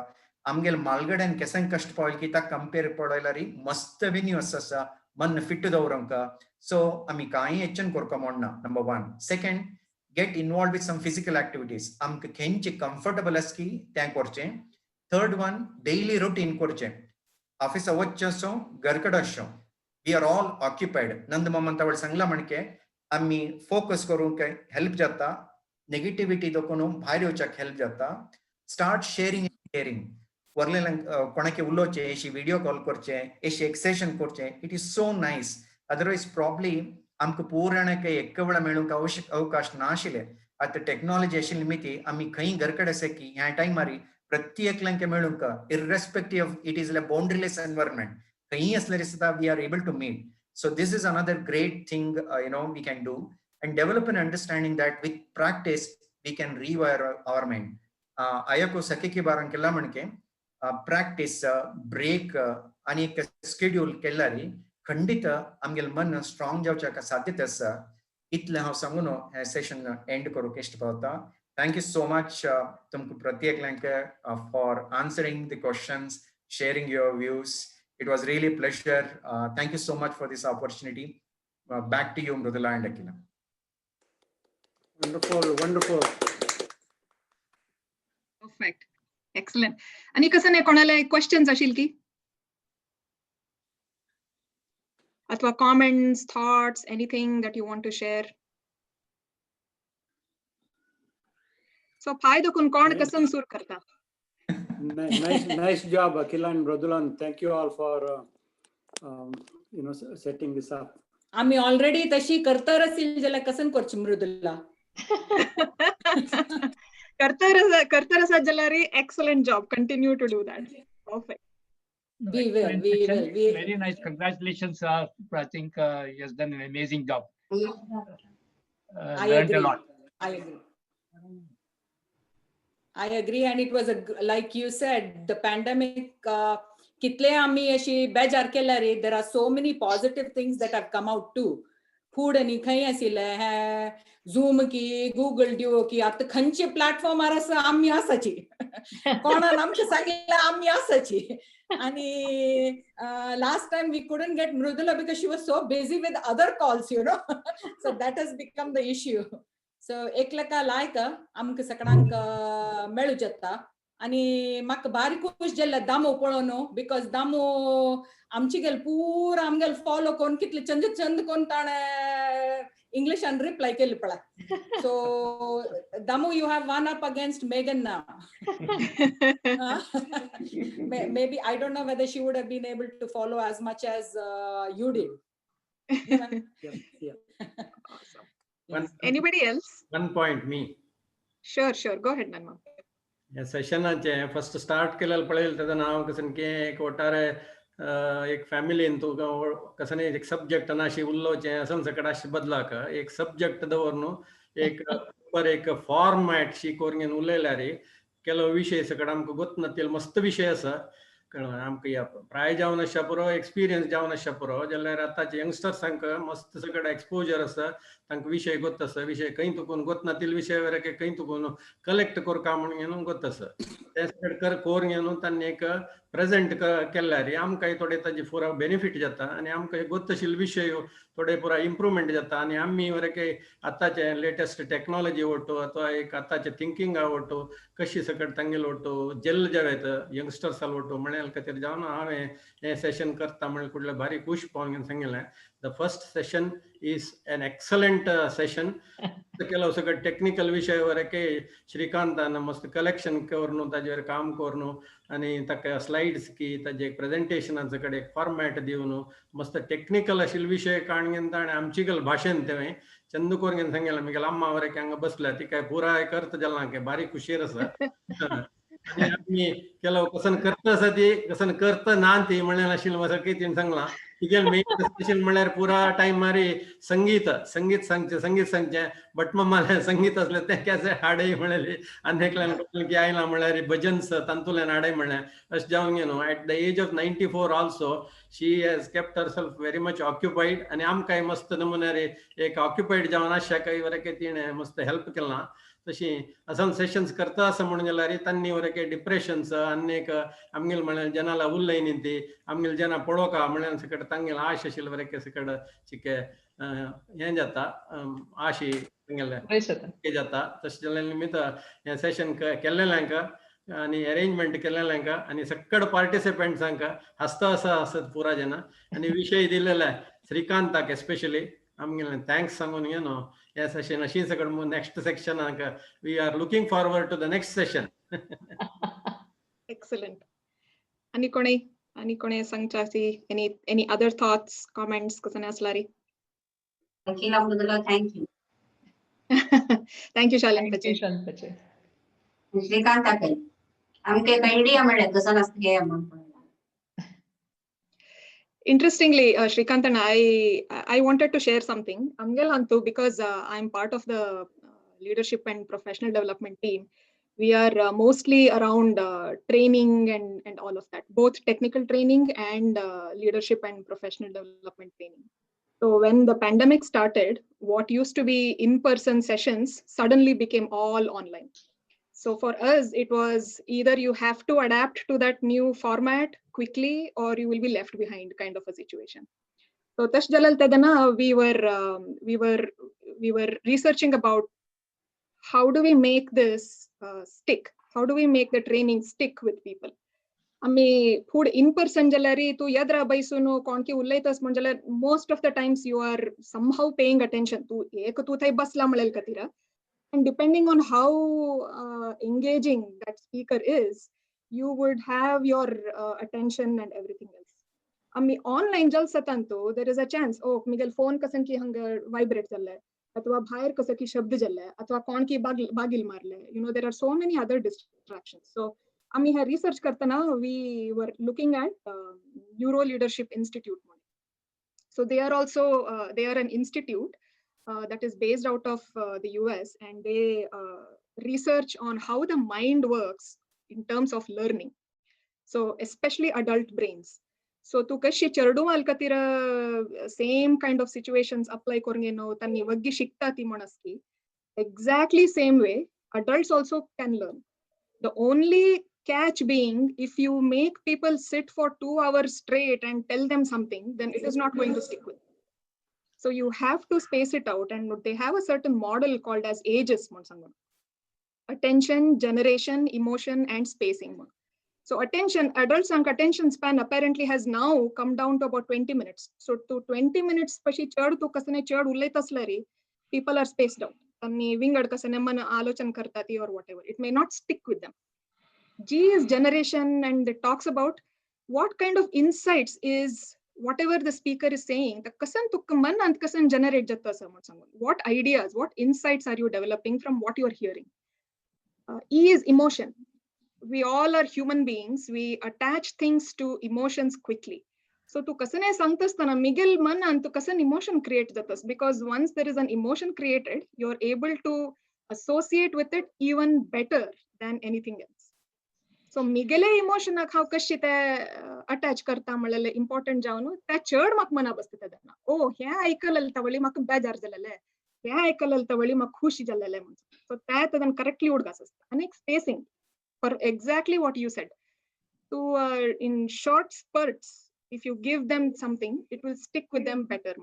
आमगेल मालगड्यान केसन कष्ट पावल की ता कंपेर पळयल्यारी मस्त वेन्यू आसा मन फिट दवरंका. सो आमी कांय एचन करका म्हणना. Number 1. Second, get involved with some physical activities. आमक खेंचे comfortable असकी तें करचें. Third one, daily routine करचें. ऑफिस वच्चें असो घरकड असो we are all occupied. नंद मम्मन तावळ सांगला म्हणके आमी फोकस करूंक हेल्प जाता, नेगेटिविटी दोकोन भायर येवच्याक हेल्प जाता. Start sharing caring. वरलें कोणाके उलोवचें, एशी व्हिडिओ कॉल करचें, एशी एक्सेशन करचें. It is so nice. Otherwise probably आमकां पुराणके एक वेळा मेळूंक अवकाश नाशिल्ले. आतां टेक्नॉलॉजी आशिल्ली निमित्ती आमी खंय घरकड आसा की ह्या टायमार प्रत्येकल्यांक मेळूंक irrespective of it is a boundaryless environment खंय आसल्यार सुद्दां we are able to meet. So this is another great thing we can do and develop an understanding that with practice we can rewire our mind. Ayako sakiki baran kella manke practice break ani ek schedule kellari खंडित आमगेल मन strong जावच्या साध्यता आसा. इतलें हांव सांगून हे session and करूंक इश्ट पावता. थँक यू सो मच तुमकां प्रत्येकल्यांक for answering the questions, sharing your views. It was really a pleasure. Thank you so much for this opportunity. Back to you, Mrudula and Akila. Wonderful. Perfect. Excellent. आणि कसं नाही कोणाला questions असतील की अथवा comments, thoughts, anything that you want to share? So फायदा कोण कसं सुरू करता? Nice job, Akila and Mrudula. Thank you all for setting this up. आम्ही ऑलरेडी तशी करतर असेल जाल्यार कसं करची मृदुला? करतर आसात जाल्यार excellent job. Continue to do that. Perfect. We will. Very nice. Congratulations. I think he has done an amazing job. I Learned agree. a lot. I agree. And it was like you said, the pandemic, कितले आम्ही अशी बेजार केल्या रे. There are so many positive things that have come out too. Food आणि खंय आशिल्ले हे Zoom की Google Duo की आता खंयचे प्लॅटफॉर्मार आसा आम्ही आसाची. कोणान आमकां सांगिल्लें आम्ही आसाची. आणि last time we couldn't get Mrudula because she was so busy with other calls, so that has become the issue. So एकलेका लायक आमकां सगळ्यांक मेळू जाता आणि म्हाका भारी खुश जाल्ले दामो पळोवन बिकॉज दामो आमची गेल पुरा आमगेल फॉलो करून कितले चंद कोण ताणे इंग्लिशान रिप्लाय केली पळय. सो दामो you have one up against Megan now. Maybe I don't know whether she would have been able to follow as much as you did. Awesome. Anybody else? One point me. Sure. Go ahead, Nanma. या सेशनाचे first start केलेलं पळयलें तेन्ना हांव कसन की एक ओटारे एक फॅमिलीन तूं कसन एक सब्जेक्ट अशी उरलोचें असन सकट अशें बदलाक एक सब्जेक्ट दवरून एक पर एक फॉर्मॅट शी कोरून उलयल्यार केलो विशय सकट आमकां गोत नासलेलो मस्त विशय आसा कळ्ळें आमकां या प्राय जावन आसच्या पुरो एक्सपिरियन्स जावन आसच्या पुरो जाल्यार आतांचे यंगस्टर्सांक मस्त सकट एक्सपोजर आसा तांकां विशय गोत आसा विशय खंय तुकून गोत नासलेले विशय वरके खंय तुकून कलेक्ट करता म्हणून गोत आसा ते सकट कोरून घेवन तांणी एक प्रेजेंट केल्यार आमकांय थोडे ताजे पुरा बेनिफीट जाता आनी आमकां गोत आशिल्ले विशय थोडे पुरा इम्प्रुवमेंट जाता आनी आमी वरके आतांचे लेटेस्ट टेक्नॉलॉजी ओटो अथवा एक आतांचे थिंकिंग ओटो कशी सकट तांगेलो ओटो जेल जावेत यंगस्टर्साल ओटो म्हळ्यार खातीर जावन हांवें हें सेशन करता म्हळ्यार कुठले भारी खूश पावन सांगिल्लें. The first session is an excellent session. केलो सगळं टेक्निकल विषय वरके श्रीकांतान मस्त कलेक्शन करून ताजेर काम करून आनी ताका स्लाइड्स की ताजे प्रेजेंटेशनाचे कडेन फॉर्मॅट दिवन मस्त टेक्निकल आशिल्ले विशय काणून ताणें आमची गल भाशेन तें चंद करून सांगलें म्हगेल अम्मा वरके हांगा बसल्या ती काय पुराय करता जाल्यार हांव बारीक खुशीर आसा. आनी आमी केलो कसन करता आसा ती कसन करता ना ती म्हणलें नाशिल्लें म्हाका कितें सांगलां तिगेल मेन स्पेशल म्हळ्यार पुरा टायम मारी संगीत सांगचें बट मम्मा संगीत असलें तें केसे हाडय म्हणलें आनी एकल्यान की आयलां म्हळ्यार भजन्स तांतुल्यान हाडय म्हणलें अशें जावन न्हू at the age of 94 also she has kept herself very much occupied आनी आमकांय मस्त नमुन्यार एक ऑक्युपायड जावन आसच्या वरके तिणें मस्त हेल्प केलां. तशी असन सेशन्स करता असं म्हणून जाल्यार तांणी वरके डिप्रेशन्स आनीक आमगेल म्हळ्यार जेनाला उरलय न्ही ती आमगेल जेना पळोवका म्हळ्यार सकट तांगेल आश आशिल्ले वरके सकट चिके हें जाता आशी तांगेलें जाता तशें जाल्यार निमित्त हें सेशन केल्लेल्यांक आनी अरेंजमेंट केल्लेल्यांक आनी सकट पार्टिसिपंट्सांक हसता आसत पुरा जना आनी विशय दिलेले श्रीकांताक एस्पेशली आमगेलें थँक्स सांगून न्हू हे सेशन अशी सकट नेक्स्ट सेक्शनाक we are looking forward to the next session. Excellent. आनी कोणे सांगचासी any other thoughts, comments कसने आसलारी? Thank you. Thank you शालन पचे. श्रीकांत आकल आमके आयडिया म्हळ्यार कसं आसता गे म्हणून. Interestingly, Shreekanth and I wanted to share something. Amgel Hantu, because I'm part of the leadership and professional development team, we are mostly around training and all of that, both technical training and leadership and professional development training. So when the pandemic started, what used to be in-person sessions suddenly became all online. So for us, it was either you have to adapt to that new format quickly or you will be left behind kind of a situation. So Tash Jalal Tadana, we were researching about how do we make this stick? How do we make the training stick with people? आम्ही food in person जाल्यार तू येद्रा बैसून कोण की उलयतास म्हण जाल्यार most of the times you are somehow paying attention तू थंय बसला म्हळेल खातीर and depending on how engaging that speaker is, you would have your attention and everything else. आम्ही ऑनलाइन जलसतांतो there is a chance मिगेल फोन कसन की हंगा वाइब्रेट जाल्ले अथवा भायर कसं की शब्द जाल्ले अथवा कोण की बागिल मारले, you know, there are so many other distractions. So आम्ही हे रिसर्च करताना we were looking at Neuro Leadership Institute. So they are also they are an institute that is based out of the US, and they research on how the mind works in terms of learning. So especially adult brains. So tu kashi chardu alkatira same kind of situations apply korngeno tanni vaggi shikta ti monaski. Exactly same way adults also can learn. The only catch being if you make people sit for 2 hours straight and tell them something, then it is not going to stick with. So you have to space it out, and they have a certain model called as ages. attention, generation, emotion, and spacing. So attention, adults' attention span apparently has now come down to about 20 minutes. So to 20 minutes, pashi chad to kasane chad ullaitasla people are spaced out. Tanni wingad kasane mana aalochan kartati or whatever. It may not stick with them. G is generation, and it talks about what kind of insights is whatever the speaker is saying. The kasan tukka man ant kasan generate jatta samansangu. What ideas, what insights are you developing from what you are hearing? E is emotion. We all are human beings. We attach things to emotions quickly. So to kasane sangtastana migel man and to kasan emotion create jatas, because once there is an emotion created, you're able to associate with it even better than anything else. So migele emotion how kashite attach karta malale important jaunu ta chad mak mana bastita dana. Oh hya aikalal tawali mak bejar jalale. Hya aikalal tawali mak khushi jalale. So that then correctly would gasas. Anek spacing for exactly what you said. To in short spurts, if you give them something, it will stick with them better.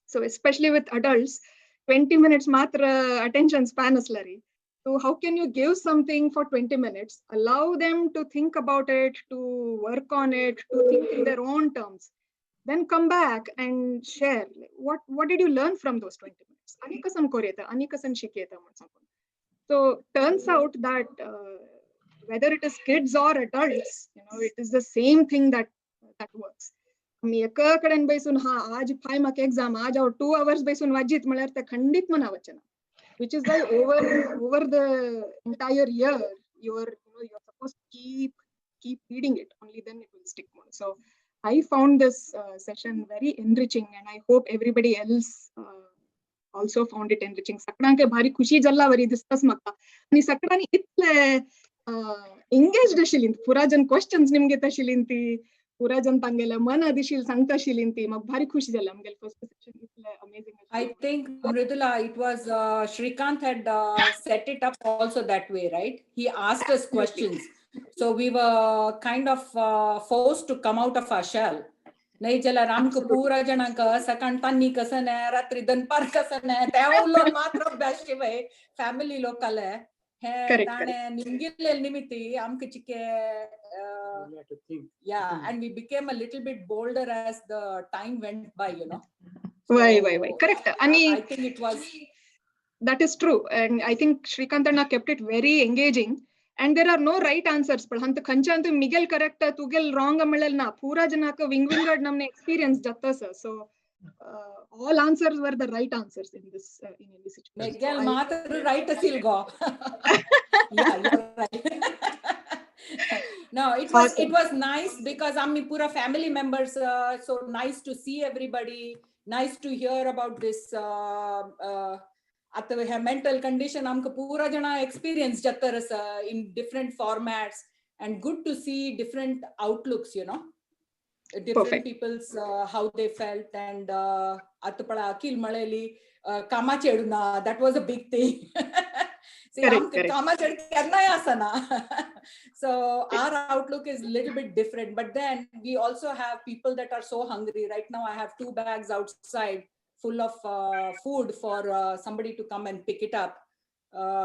So especially with adults, 20 minutes matra attention span is lari. So how can you give something for 20 minutes, allow them to think about it, to work on it, to think in their own terms, then come back and share what did you learn from those 20 minutes? Anikasan koreta, anikasan shiketa. So turns out that whether it is kids or adults, it is the same thing that works. मी एका कडेन बैसून आज 5 mark exam आज और 2 hours बैसून वाजित म्हळ्यार ते खंडित मना वचना. Which is why over the entire year you're supposed to keep reading it, only then it will stick more. So I found this session very enriching, and I hope everybody else also found it enriching. Sakdanke bhari khushi jalla vari distas maka ani sakdani itle engaged ashilint pura jan questions nimge tashilinti pura jan tangela man adishil sangta shilinti mag bhari khushi jalla amgel first session itle amazing. I think Mridula, it was Shreekanth had set it up also that way, right? He asked us questions, so we were kind of forced to come out of our shell. नहीं चला राम को पूरा जना का सकंड तन्नी कसन है रात्रि दिन पर कसन है त्यावलो मात्र बेस्ट वे फैमिली लोकल है ताने निंगिल निमिति आम किचके yeah, and we became a little bit bolder as the time went by, Why, correct. I think it was. That is true, and I think Shreekanth kept it very engaging. And there are no right answers. But hanta khancha Miguel correct, tugel wrong amalal na. Pura janaka wingard namne experience jatta sir. So all answers were the right answers in this situation. Miguel matra right asil go. Yeah, you're right. No, it was nice because ammi pura family members. So nice to see everybody. Nice to hear about this. Mental condition amka pura jana experience jattaras in different formats, and good to see different outlooks, different Perfect. People's how they felt, and atapala akil maleli kama cheduna, that was a big thing. See, kama ched karna asana. So our outlook is a little bit different, but then we also have people that are so hungry. Right now I have 2 bags outside full of food for somebody to come and pick it up.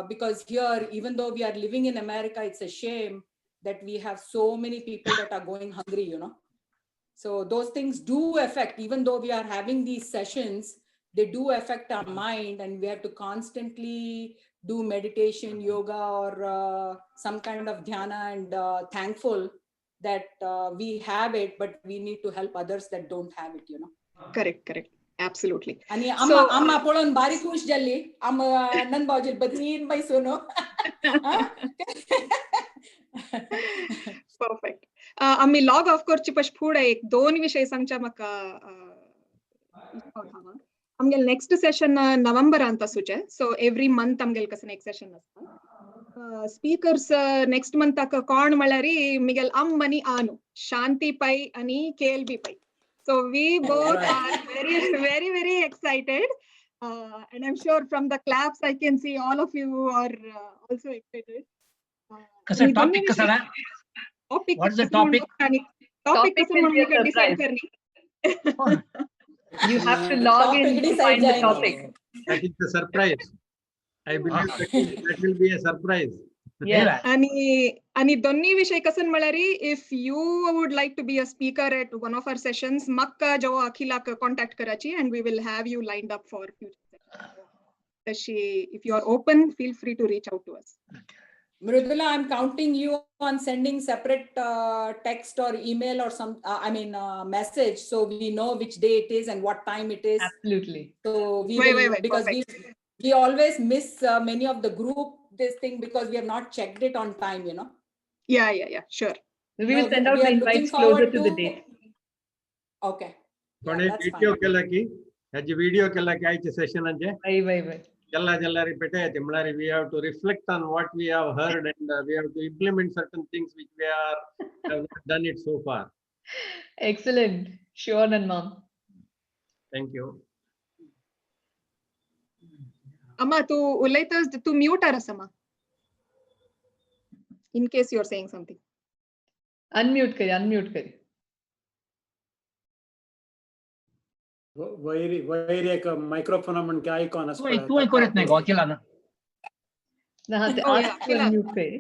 Because here, even though we are living in America, it's a shame that we have so many people that are going hungry, So those things do affect, even though we are having these sessions, they do affect our mind, and we have to constantly do meditation, yoga, or some kind of dhyana, and thankful that we have it, but we need to help others that don't have it, Correct. Absolutely. आणि आम्हा पळून बारीक खुश जाल्ली नंद भाऊजी बदनीन by Sono. Perfect. आम्ही log of कोर्सची पश फुडे एक 2 विषय सांगचा म्हाका आमगेल नेक्स्ट सेशन नोव्हेंबर अंत सुचे. सो एव्हरी मंथ आमगेल कसन एक सेशन आसता. स्पीकर्स नेक्स्ट मंथ ताका कोण म्हळ्यारी मिगेल अम्मनी आनु शांती पै आणि केएलबी पै. So we both are very excited, and I'm sure from the claps I can see all of you are also excited. Topic kasana? What's the topic? Topic kasana decide karni. You have to log in to find the topic. That is the surprise. I believe that will be a surprise. Yeah. आणि दोन्ही विषय कसं म्हळ्यारी if you would like to be a speaker at one of our sessions मक्का जो अखिलाक contact करायची and we will have you lined up for future. तशी if you are open feel free to reach out to us. Mridula, I'm counting you on sending separate text or email or some, message, so we know which day it is and what time it is. Absolutely. So we will, because we always miss many of the group this thing because we have not checked it on time, you know. Yeah, sure. We will send out the invites closer to the date. Okay. पण video केला की ह्याची video केला की आयचे session म्हणजे वय जल्ला रिपीट आहे म्हळ्यार we have to reflect on what we have heard and we have to implement certain things which we have not done it so far. Excellent. Sure, Mom. Thank you. Amma, तू उलयतस तू mute आरस अम्मा. In case you are saying something. Unmute करी. वैर एक microphone म्हणून काय icon असतो. तू करत नाही अखिला ना. Unmute करी.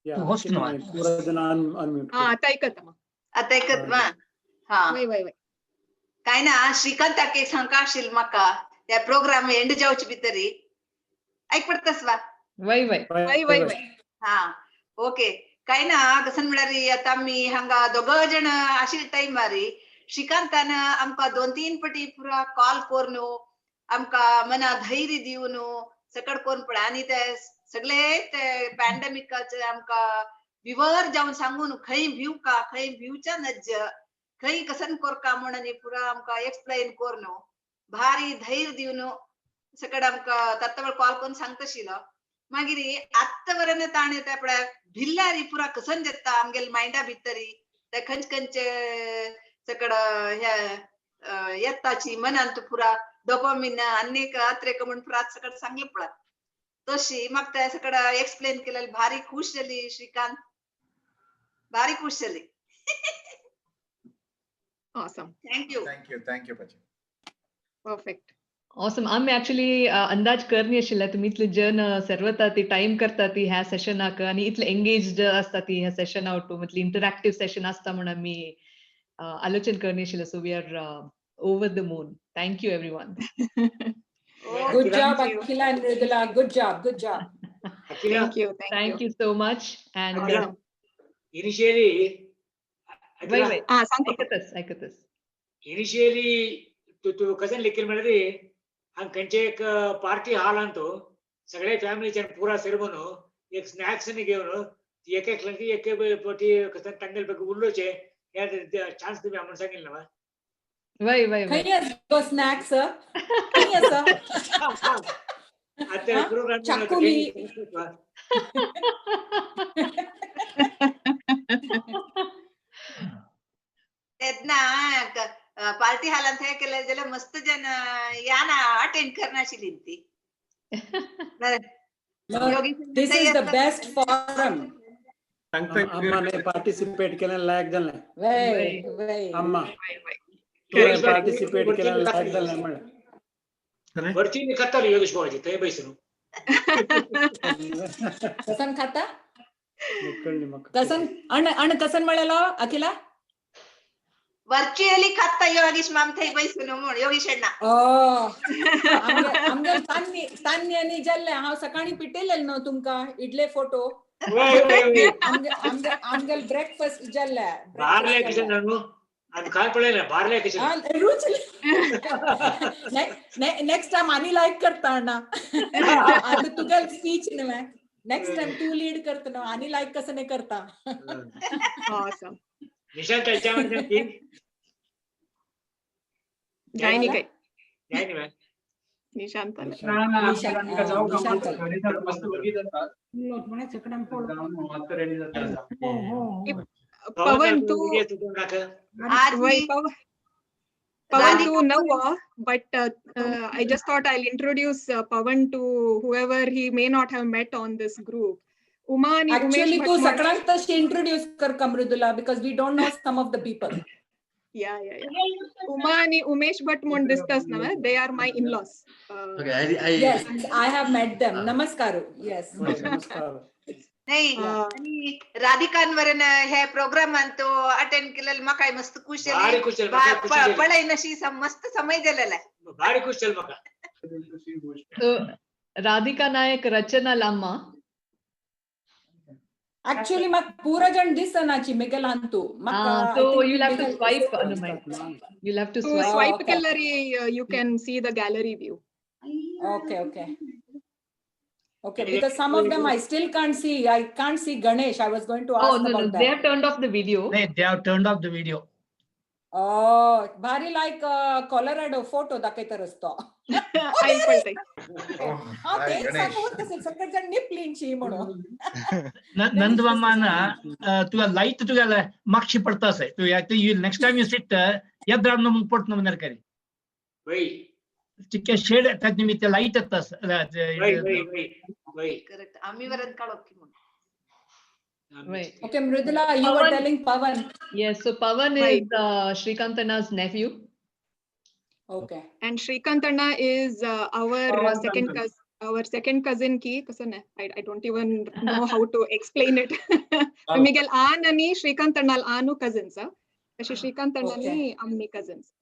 तू होस्ट ना. पूरा जण अनम्यूट. आता ऐकत मा. वय. काय ना श्रीकांत एक सांगशील म्हाका त्या प्रोग्राम एंड जावचे भितरी ऐकपडतस वा. वय. हा ओके. काय ना कसं म्हळ्यारी आता मी हांगा दोघ जण आशिल्ले टाइम मारी श्रीकांतान आमकां 2-3 पटी पुरा कॉल करून आमकां मना धैर्य दिवन सकड कोण पळय आनी ते सगळे ते पॅन्डेमिकाचे आमकां विवर जावन सांगून खंय भिवका खंय भिवच्या नज खंय कसन करका म्हणून पुरा आमकां एक्सप्लेन करून भारी धैर्य दिवन सकड आमकां तत्वळ कॉल करून सांगतशिलो. मागीर आत्ता वरन ताणे ते पळय भिल्लारी पुरा कसन जेता आमगेल माइंडा भितरी ते खंयचे सकड येताची मनांत पुरा डोपामिन अनेक अत्रेक म्हणून पुरा सकड सांगले पळय तशी म्हाका त्या सकड एक्सप्लेन केलेली भारी खुश जाली श्रीकांत. भारी खुश जाली. Awesome. Thank you. Pachi. Perfect. Awesome. आम्ही ऍक्च्युली अंदाज करणी आशिल्ले तुमी इतले जन सर्वता ती टाइम करता ती ह्या सेशनाक आणि इतले एंगेज्ड असता ती ह्या सेशन आउट म्हणजे इंटरॅक्टिव्ह सेशन असता म्हणून आम्ही आलोचन करणी आशिल्ले. So we are over the moon. Thank you everyone. Good job, Akhila and Mridula. Good job. Thank you so much. And initially ऐकतच. Initially तू कसं लिखेल म्हणजे हम कंचे एक पार्टी हॉल आणतो सगळे फॅमिलीचे पुरा सेरेमोनो एक स्नॅक्स ने घेऊन एक लंकी एक पोटी कसं टंगल पे उल्लोचे या चान्स तुम्ही आम्हाला सांगितलं ना. वय. खंय स्नॅक्स खंय असा आता प्रोग्राम चाकुली पार्टी हालांत हे केले जाल्यार मस्त जन या ना अटेंड करनाशिल्ली ती. This is the best forum. अम्माने पार्टिसिपेट केलेलं लायक झालं. वय. अम्मा पार्टिसिपेट केलेलं लायक झालं म्हणलं. वरची मी खाता योगेश भाऊजी ते बैसून. कसन खाता? कसन म्हणालो अखिला? वर्चुअली खाता योगेश माम थंय बैसून म्हण योगेश अण्णा. आमगेल तान्नी आणि जल्ले हांव सकाळी पिटयलेले न्हू तुमकां इडले फोटो. आमगेल ब्रेकफास्ट जल्ले. बारले किचन न्हू आणि काय पळयले बारले किचन. नेक्स्ट टाइम आनी लायक करता ना. आता तुगेल स्पीच न्हू नेक्स्ट टाइम तू लीड करता न्हू आनी लायक कसं नाही करता. Awesome. निशांत त्याच्यामध्ये की जायनी काय निशांत पवन तू know, but I just thought I'll introduce Pawan to whoever he may not have met on this group. Uma and Actually, Umesh tu Sakrantashi introduce kar Mridula because we don't know some of the people. Yeah. Uma and Umesh Bhatt mon distas na. They are my in-laws. Okay, Yes, I have met them. Namaskaru. Yes. Namaskar. नाही आणि राधिकांवरन हे programme आणतो attend केलेलं म्हाका मस्त खुश भारी खुश झाली, म्हाका खुशी झाली. पळय नशी मस्त समय दिलेला आहे. भारी खुश झालं म्हाका. So Radhika Nayak, Rachana Lamma. Actually, mak pura jan disanachi Miguel Antu. So you'll have to swipe, Anumay. You'll have to To swipe. swipe gallery, you can see the gallery view. Okay, because some of them I still can't see. I can't see Ganesh. I was going to ask No, about that. they have turned off the video. They have turned off the video. Oh, bari like Colorado photo दाखवत असतो. आई पळते. ते सांगू तसे सगळे जण निपलींची म्हणून. Nandvamana, तुला light तुला मागची पडता असे. तू next time you sit यद्राम मग पडत न म्हणणार करी. वही. तिके शेड त्यात निमित्त लाईट येतात. वही. करेक्ट. आम्ही वरन काढो की म्हणून. Right. Okay, Mridula, you were telling Pavan. Yes, so Pavan is Shreekanth Anna's nephew. Okay. And Shreekanth Anna is our second cousin ki kasan hai. I don't even know how to explain it. Miguel Ann ani Shreekanth Anna Anu cousins. Ashi Shreekanth Anna ni ammi cousins.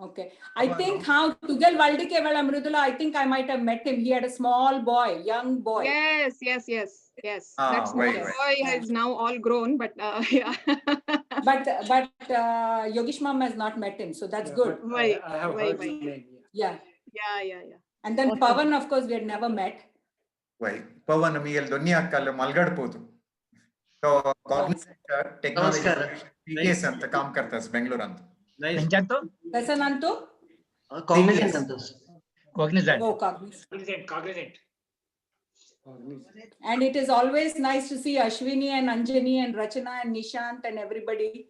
Okay. I think how Tugal Valdike Vala Mridula, I think I might have met him. He had a small boy, young boy. Yes. That small boy has now all grown, but yeah. but Yogesh Mom has not met him, so that's good. I have heard his name. Yeah. And then Awesome. Pavan, of course, we had never met. Well, Pavan Miguel Dunya kal malgadpodu. So cognizant technology TKS anta काम करतास बेंगलोर अंत. Kasa nanto? Cognizant antas. Cognizant. Oh, cognizant. Cognizant. And it is always nice to see Ashwini and Anjani and Rachana and Nishant and everybody.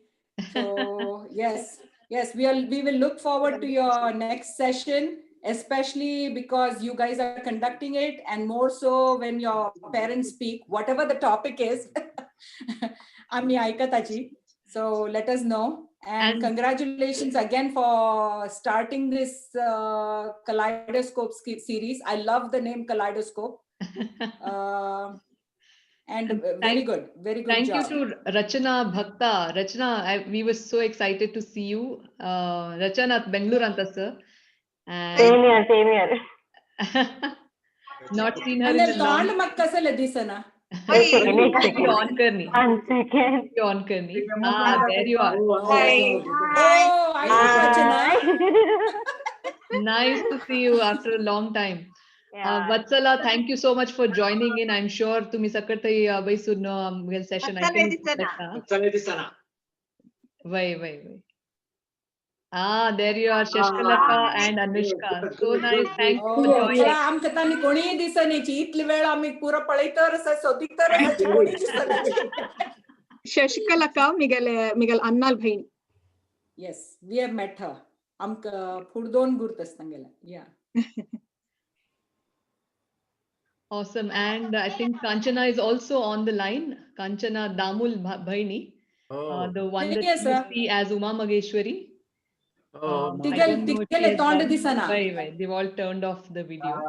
So yes, we will look forward to your next session, especially because you guys are conducting it, and more so when your parents speak, whatever the topic is. Ami aikatachi. So let us know. And congratulations again for starting this Kaleidoscope series. I love the name Kaleidoscope. And very good Thank job. you to Rachana Bhakta. Rachana, we were so excited to see you. Rachana at Bangalore anta sir. Same here. Not seen her And in then a long Tond Makkasala Disana. on karni. On karni. There you are. Nice to see you after a long time. Vatsala, thank you so much for joining in. I'm sure tumi sakartai baisunno mugel session Vatsala disana. Why. There you are, Shashkalaka and Anushka. So nice. Thank you for joining. आमकां तांणी कोणीय दिसनीची इतली वेळ आमी पुरो पळयतर सोदितर कोणी दिसना. Shashkalaka Miguel Annal bhain. Yes, we have met her. आमकां food दोन गुर्त आसतांगेला. Yeah. Awesome. And I think Kanchana is also on the line. Kanchana Damul Bhaini, the one that you see as Uma Mageshwari. They've all turned off the video.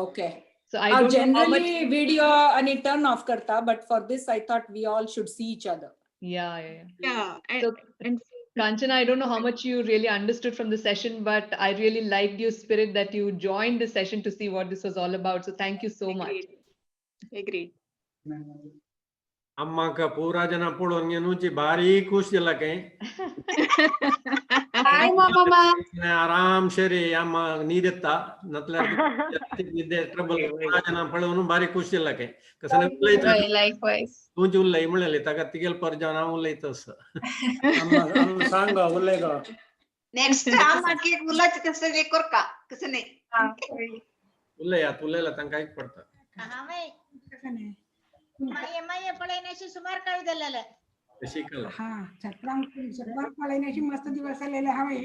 Okay. So I don't generally know how much video ani turn off karta, but for this I thought we all should see each other. Yeah. And Kanchana, I don't know how much you really understood from the session, but I really liked your spirit that you joined the session to see what this was all about. So thank you so much. Agreed. अम्मा का पूरा जना पड़ोन नुची भारी खुश जला कहीं Hi mama. मैं आराम से रे अम्मा नीदता नतलर निदे ट्रबल पूरा जना पड़ोन भारी खुश जला कहीं कसने उल्ले Likewise. तू जो उल्ले मुले लेता का तिगल पर जाना उल्ले तो स अम्मा सांगा उल्ले का नेक्स्ट अम्मा की उल्ला कसने लेकर का कसने उल्ले या तुल्ले लतां का एक पड़ता हाँ मैं कसने माये पळयण्याची सुमार काळ झालेला शिकला हां सत्वार पळयण्याची मस्त दिवस आलेले हवे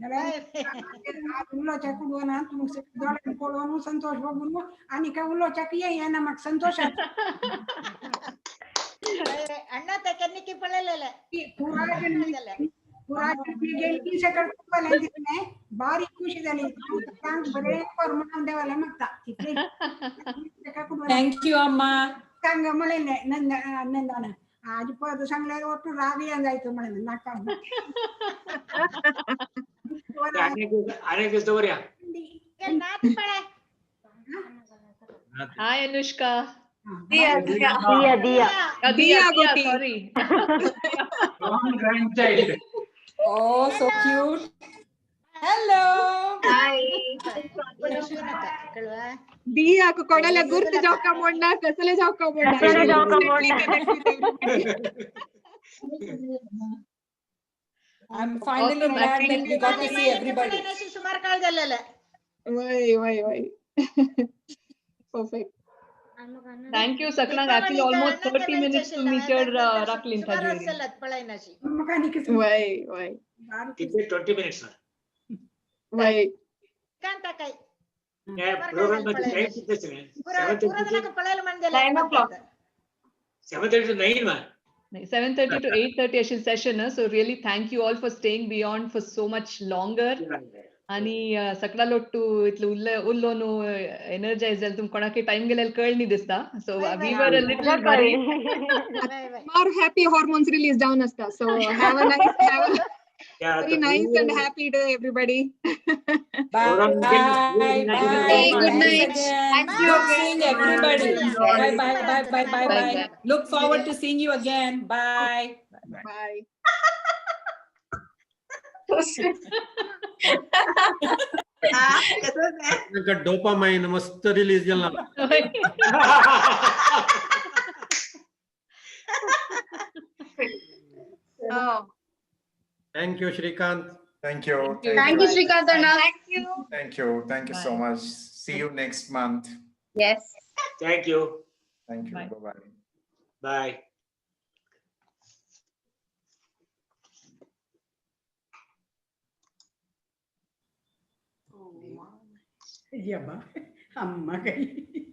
त्याला उल्लोच्या कुडवना तुम्ही सगळे पळवून संतोष बघून आणि का उल्लोच्या की येईना मग संतोष ಅಣ್ಣ ತಕ್ಕನ್ನಿಕ್ಕಿ ಪಳಲೆಲ್ಲ ಬಾರಿ ಖುಷಿದಲ್ಲಿ ಬರೇ ದೇವಲ್ಲ ಮತ್ತ ಥ್ಯಾಂಕ್ ಯು ಅಮ್ಮ ಸಂಗ ಮಳೆ ನಂದಾನ आज पद सांगले ಒಟ್ಟು ರಾಗಿ ಅಂದಾಯ್ತು ಮಳೆ ನಾಕ ಅನೇಕ ದಿವಸ Hi Anushka. Dia. Sorry. Grandchild. Oh, so cute. Hello. Hi. दिया को कोणाला गुर्त जावका मोडना कसले जावका Moderna I'm finally glad that we got to see everybody. ಸುಮಾರು ಕಾಲದಲ್ಲ Why. Perfect. Thank you Saklang. Actually almost 30 minutes to meet your Raklin Tajuri. Why. किती 20 minutes Why. ಕಾಂತಕೈ program ಬಗ್ಗೆ time ಸಿಗ್ತೇನೆ 9 o'clock 7:30 to 9 ma 7:30 to 8:30 अशी session. So really thank you all for staying beyond for so much longer. आणि सगळा लोट्टू इतलं उल्लोनु energise झालं तुम कोणाके time गेलेला कळनी दिसता so we were a little very more happy hormones release down asta so have a very nice and happy day everybody. Bye. Good night. Thank you Seeing everybody. Bye. Look forward to seeing you again. Bye. Dopamine मस्त release झाला. Thank you Shreekanth. Thank you Shreekanth Anna. Thank you so much. See you next month. Yes. Thank you. Bye. Iya, Ba. Amma kai.